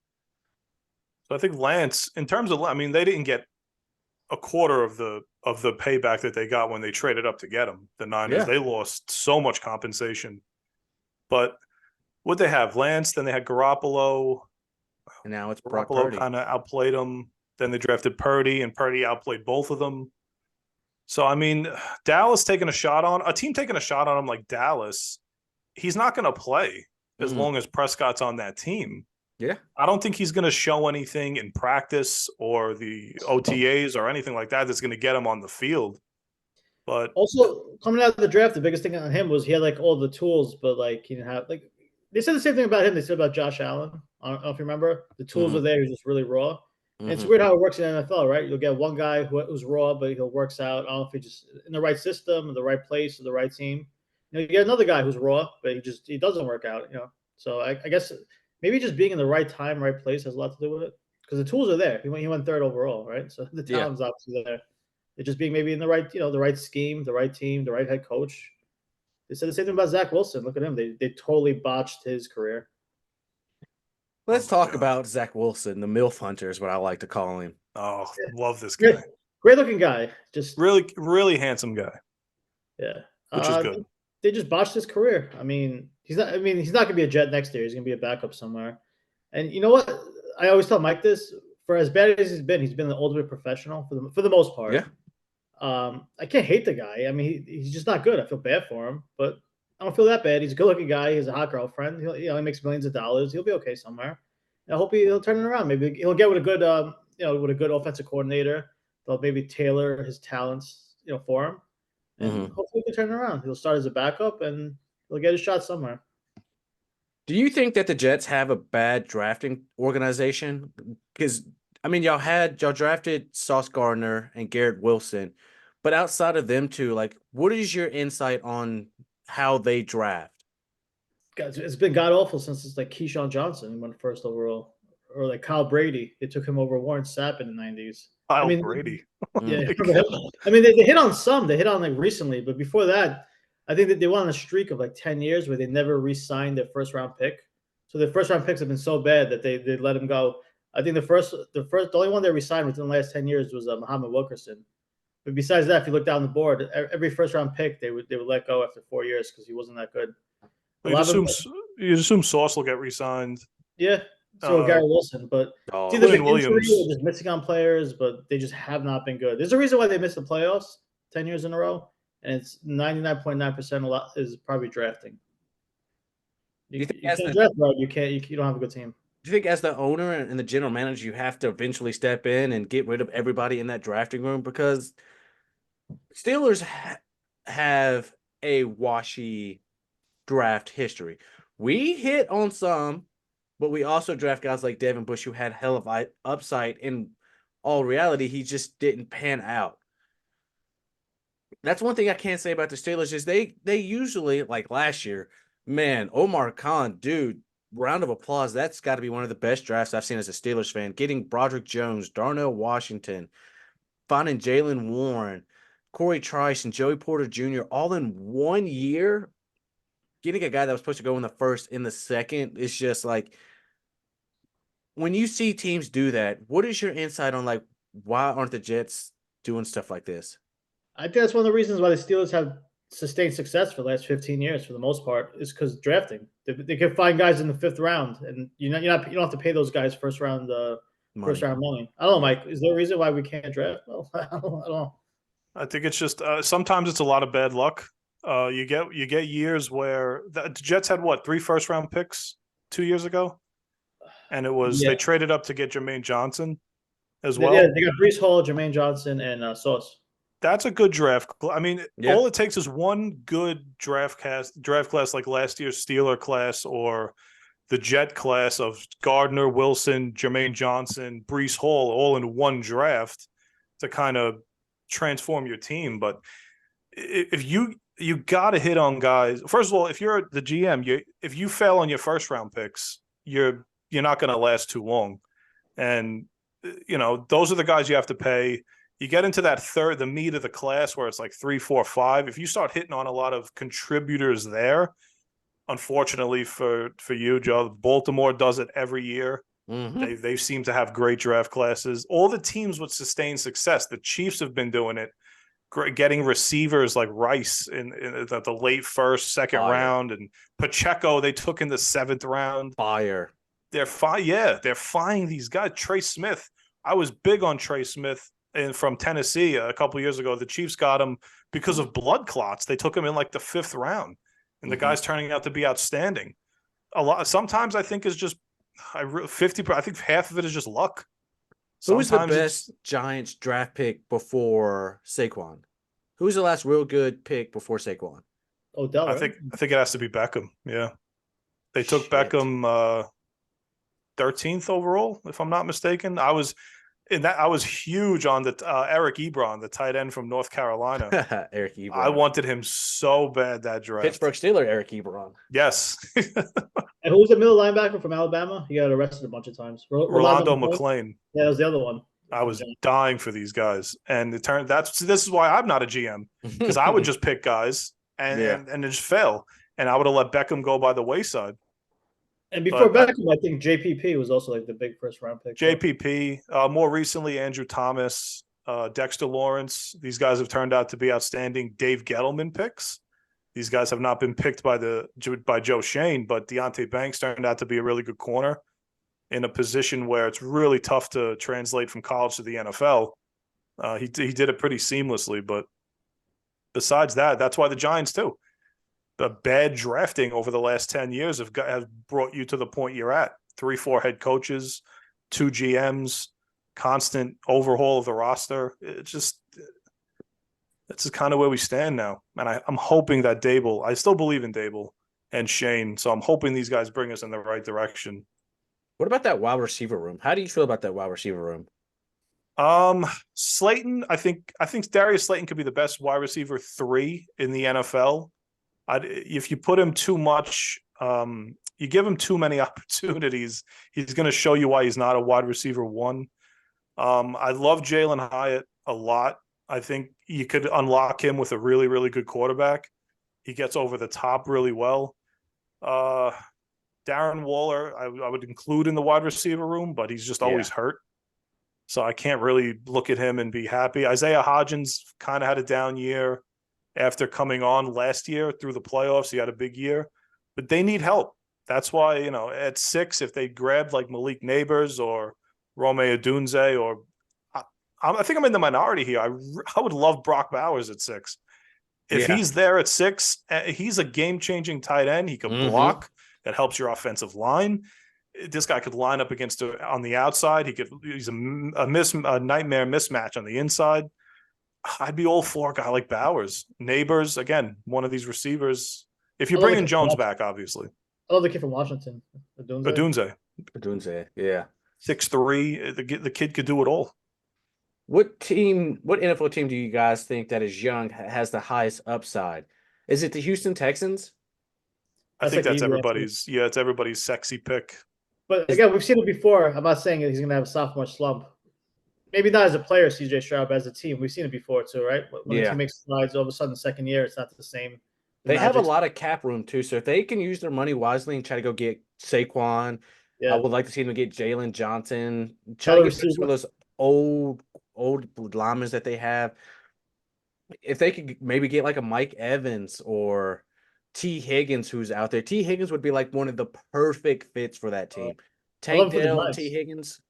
So I think Lance, in terms of, I mean, they didn't get a quarter of the payback that they got when they traded up to get him. The Niners, They lost so much compensation. But what they have, Lance, then they had Garoppolo. And now it's Brock Garoppolo Purdy. kind of outplayed him. Then they drafted Purdy, and Purdy outplayed both of them. So, I mean, Dallas taking a shot on a team taking a shot on him like Dallas, he's not going to play as long as Prescott's on that team. Yeah. I don't think he's going to show anything in practice or the OTAs or anything like that that's going to get him on the field. But also, coming out of the draft, the biggest thing on him was he had like all the tools, but like he didn't have like they said the same thing about him. They said about Josh Allen. I don't know if you remember. The tools were there. He was just really raw. And it's weird how it works in the NFL, right? You'll get one guy who's raw, but he'll works out. I don't know if he just in the right system, in the right place, or the right team. You know, you get another guy who's raw, but he doesn't work out. You know, so I guess maybe just being in the right time, right place has a lot to do with it because the tools are there. He went 3rd overall, right? So the talent's obviously there. It's just being maybe in the right, the right scheme, the right team, the right head coach. They said the same thing about Zach Wilson. Look at him; they totally botched his career. Let's talk about Zach Wilson, the MILF hunter is what I like to call him. Oh, love this guy. Great looking guy. Just really, really handsome guy. Yeah. Which is good. they just botched his career. I mean, he's not. I mean, he's not gonna be a Jet next year. He's gonna be a backup somewhere. And you know what? I always tell Mike this. For as bad as he's been the ultimate professional for the most part. Yeah. I can't hate the guy. I mean, he's just not good. I feel bad for him, but I don't feel that bad. He's a good-looking guy. He has a hot girlfriend. He makes millions of dollars. He'll be okay somewhere. And I hope he'll turn it around. Maybe he'll get with a good, with a good offensive coordinator. They'll maybe tailor his talents, for him, and hopefully he'll turn it around. He'll start as a backup, and he'll get a shot somewhere. Do you think that the Jets have a bad drafting organization? Because I mean, y'all drafted Sauce Gardner and Garrett Wilson, but outside of them two, like, what is your insight on how they draft? Guys, it's been god awful since it's like Keyshawn Johnson went first overall, or like Kyle Brady. They took him over Warren Sapp in the 90s. Kyle Brady. Yeah, I mean they hit on some. They hit on like recently, but before that, I think that they went on a streak of like 10 years where they never re-signed their first round pick. So their first round picks have been so bad that they let him go. I think the only one they re-signed within the last 10 years was Muhammad Wilkerson. But besides that, if you look down the board, every first round pick they would let go after 4 years because he wasn't that good. You assume Sauce will get re-signed. Yeah. So Gary Wilson, but it's either been injury or just missing on players, but they just have not been good. There's a reason why they missed the playoffs 10 years in a row, and it's 99.9% a lot is probably drafting. You can't draft right. You don't have a good team. Do you think as the owner and the general manager, you have to eventually step in and get rid of everybody in that drafting room? Because Steelers have a washy draft history. We hit on some, but we also draft guys like Devin Bush who had hell of upside. In all reality, he just didn't pan out. That's one thing I can't say about the Steelers is they usually, like last year, man, Omar Khan, dude, round of applause. That's got to be one of the best drafts I've seen as a Steelers fan. Getting Broderick Jones, Darnell Washington, finding Jalen Warren, Corey Trice, and Joey Porter Jr. all in 1 year. Getting a guy that was supposed to go in the first, in the second, is just like, when you see teams do that, what is your insight on, like, why aren't the Jets doing stuff like this? I think that's one of the reasons why the Steelers have sustained success for the last 15 years, for the most part, is because drafting. They can find guys in the 5th round, and you don't have to pay those guys first round money. I don't know, Mike. Is there a reason why we can't draft? Well, I don't know. I think it's just sometimes it's a lot of bad luck. You get years where the Jets had 3 first-round picks 2 years ago, and it was they traded up to get Jermaine Johnson as well. Yeah, they got Breece Hall, Jermaine Johnson, and Sauce. That's a good draft. I mean, all it takes is one good draft class like last year's Steeler class or the Jet class of Gardner, Wilson, Jermaine Johnson, Breece Hall, all in one draft to kind of transform your team. But if you got to hit on guys. First of all, if you're the GM, if you fail on your first round picks, you're not going to last too long. And those are the guys you have to pay. You get into that the meat of the class where it's like 3, 4, 5. If you start hitting on a lot of contributors there, unfortunately for you, Joe, Baltimore does it every year. Mm-hmm. They seem to have great draft classes. All the teams with sustained success, the Chiefs have been doing it, getting receivers like Rice in the late first, second round, and Pacheco they took in the 7th round. They're finding these guys. Trey Smith, I was big on Trey Smith. And from Tennessee a couple of years ago, the Chiefs got him because of blood clots. They took him in like the 5th round, and the guy's turning out to be outstanding. Sometimes I think is just 50. I think half of it is just luck. Who was the best Giants draft pick before Saquon? Who was the last real good pick before Saquon? Odell. I think it has to be Beckham. Yeah, they took Beckham 13th overall, if I'm not mistaken. I was huge on the Eric Ebron, the tight end from North Carolina. Eric Ebron. I wanted him so bad that draft. Pittsburgh Steeler Eric Ebron. Yes. And who was the middle linebacker from Alabama? He got arrested a bunch of times. Rolando McClain. Yeah, that was the other one. I was dying for these guys, and it turned this is why I'm not a GM, because I would just pick guys and just fail, and I would have let Beckham go by the wayside. And before Beckham, I think JPP was also like the big first round pick. JPP, more recently Andrew Thomas, Dexter Lawrence. These guys have turned out to be outstanding Dave Gettleman picks. These guys have not been picked by Joe Shane, but Deontay Banks turned out to be a really good corner in a position where it's really tough to translate from college to the NFL. He did it pretty seamlessly, but besides that, that's why the Giants too. The bad drafting over the last 10 years have brought you to the point you're at. 3-4 head coaches, 2 GMs, constant overhaul of the roster. This is kind of where we stand now. And I'm hoping that Dable, I still believe in Dable and Shane. So I'm hoping these guys bring us in the right direction. What about that wide receiver room? How do you feel about that wide receiver room? Slayton, I think Darius Slayton could be the best wide receiver 3 in the NFL. If you put him too much, you give him too many opportunities, he's going to show you why he's not a wide receiver 1. I love Jalen Hyatt a lot. I think you could unlock him with a really, really good quarterback. He gets over the top really well. Darren Waller, I would include in the wide receiver room, but he's just always hurt. So I can't really look at him and be happy. Isaiah Hodgins kind of had a down year after coming on last year through the playoffs. He had a big year, but they need help. That's why, at 6, if they grabbed like Malik Neighbors or Rome Odunze, or I think I'm in the minority here. I would love Brock Bowers at 6. If he's there at 6, he's a game-changing tight end. He could block. That helps your offensive line. This guy could line up against on the outside. He's a nightmare mismatch on the inside. I'd be all for a guy like Bowers. Neighbors, again, one of these receivers. If you're bringing Jones back, obviously. I love the kid from Washington. Odunze, yeah. 6'3", the kid could do it all. What NFL team do you guys think that is young has the highest upside? Is it the Houston Texans? I think that's everybody's. Yeah, it's everybody's sexy pick. But again, we've seen it before. I'm not saying he's going to have a sophomore slump. Maybe not as a player, CJ Stroud, but as a team. We've seen it before too, right? When the team makes slides, all of a sudden the second year, it's not the same. They have a lot of cap room too, so if they can use their money wisely and try to go get Saquon, I would like to see them get Jalen Johnson. Try to get some of those old linemen that they have. If they could maybe get like a Mike Evans or T. Higgins who's out there. T. Higgins would be like one of the perfect fits for that team. Tank Dell and T. Higgins.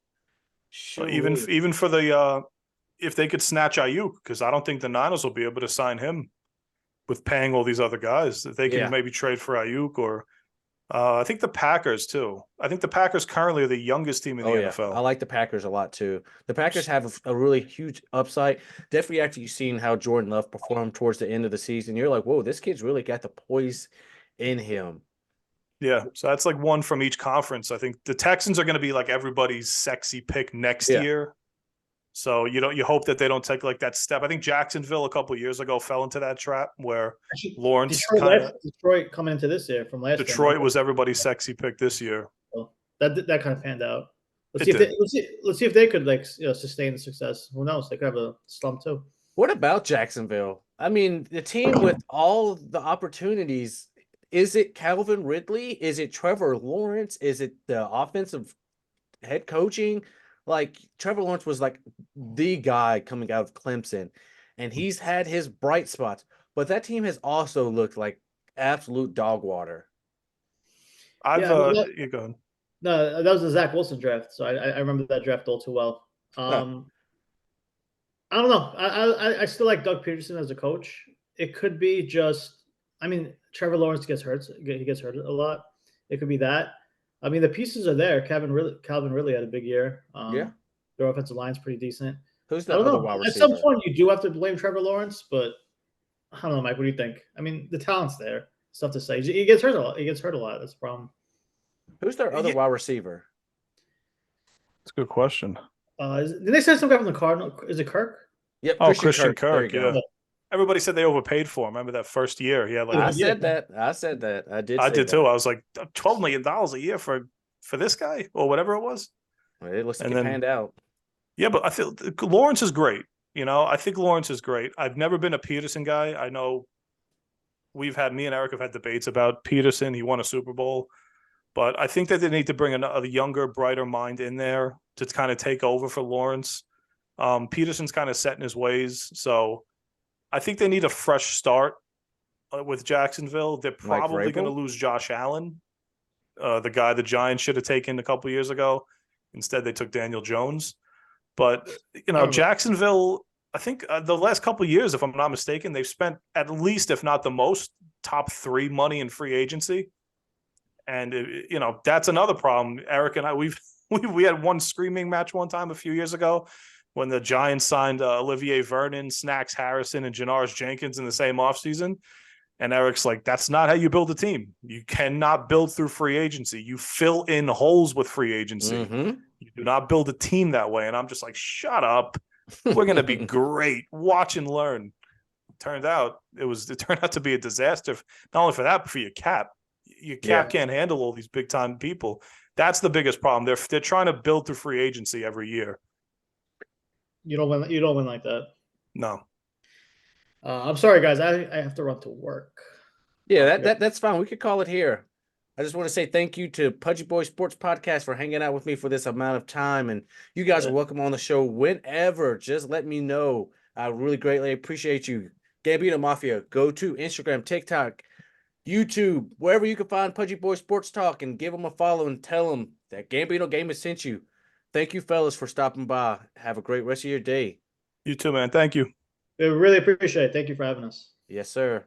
Sure. Even for the if they could snatch Ayuk, because I don't think the Niners will be able to sign him with paying all these other guys. If they can maybe trade for Ayuk, or I think the Packers too. I think the Packers currently are the youngest team in the NFL. I like the Packers a lot too. The Packers have a really huge upside. Definitely after you've seen how Jordan Love performed towards the end of the season, you're like, whoa, this kid's really got the poise in him. Yeah, so that's like one from each conference. I think the Texans are going to be like everybody's sexy pick next year. So you hope that they don't take like that step. I think Jacksonville a couple of years ago fell into that trap where Lawrence Detroit coming into this year from last year. Detroit was everybody's sexy pick this year. Well, that kind of panned out. Let's see if they could sustain the success. Who knows? They could have a slump too. What about Jacksonville? I mean, the team with all the opportunities. Is it Calvin Ridley? Is it Trevor Lawrence? Is it the offensive head coaching? Like, Trevor Lawrence was like the guy coming out of Clemson, and he's had his bright spots. But that team has also looked like absolute dog water. You're going. No, that was the Zach Wilson draft, so I remember that draft all too well. I don't know. I still like Doug Peterson as a coach. It could be just, Trevor Lawrence gets hurt. He gets hurt a lot. It could be that. The pieces are there. Calvin really had a big year. Their offensive line's pretty decent. Who's the other wide receiver? At some point, you do have to blame Trevor Lawrence, but I don't know, Mike. What do you think? The talent's there. It's tough to say. He gets hurt a lot. That's the problem. Who's their other wide receiver? That's a good question. Did they send some guy from the Cardinals? Is it Kirk? Yep. Christian Kirk. Yeah. Everybody said they overpaid for him. Remember that first year? He had like I said that. I did too. I was like, $12 million a year for this guy or whatever it was. It looks like it panned out. Yeah, but I feel Lawrence is great. I think Lawrence is great. I've never been a Peterson guy. I know me and Eric have had debates about Peterson. He won a Super Bowl. But I think that they need to bring a younger, brighter mind in there to kind of take over for Lawrence. Peterson's kind of set in his ways. So I think they need a fresh start. with Jacksonville. They're Mike probably going to Vrabel? lose Josh Allen, the guy the Giants should have taken a couple years ago. Instead, they took Daniel Jones. But Jacksonville, I think the last couple of years, if I'm not mistaken, they've spent at least, if not the most, top 3 money in free agency. And that's another problem. Eric and I, we had one screaming match one time a few years ago when the Giants signed Olivier Vernon, Snacks Harrison, and Janoris Jenkins in the same offseason. And Eric's like, that's not how you build a team. You cannot build through free agency. You fill in holes with free agency. Mm-hmm. You do not build a team that way. And I'm just like, shut up. We're going to be great. Watch and learn. It turned out to be a disaster. Not only for that, but for your cap. Your cap can't handle all these big time people. That's the biggest problem. They're trying to build through free agency every year. You don't win. You don't win like that. No. I'm sorry, guys. I have to run to work. Yeah, that's fine. We could call it here. I just want to say thank you to Pudgy Boy Sports Podcast for hanging out with me for this amount of time. And you guys are welcome on the show whenever. Just let me know. I really greatly appreciate you. Gambino Mafia, go to Instagram, TikTok, YouTube, wherever you can find Pudgy Boy Sports Talk, and give them a follow and tell them that Gambino Gaming sent you. Thank you, fellas, for stopping by. Have a great rest of your day. You too, man. Thank you. We really appreciate it. Thank you for having us. Yes, sir.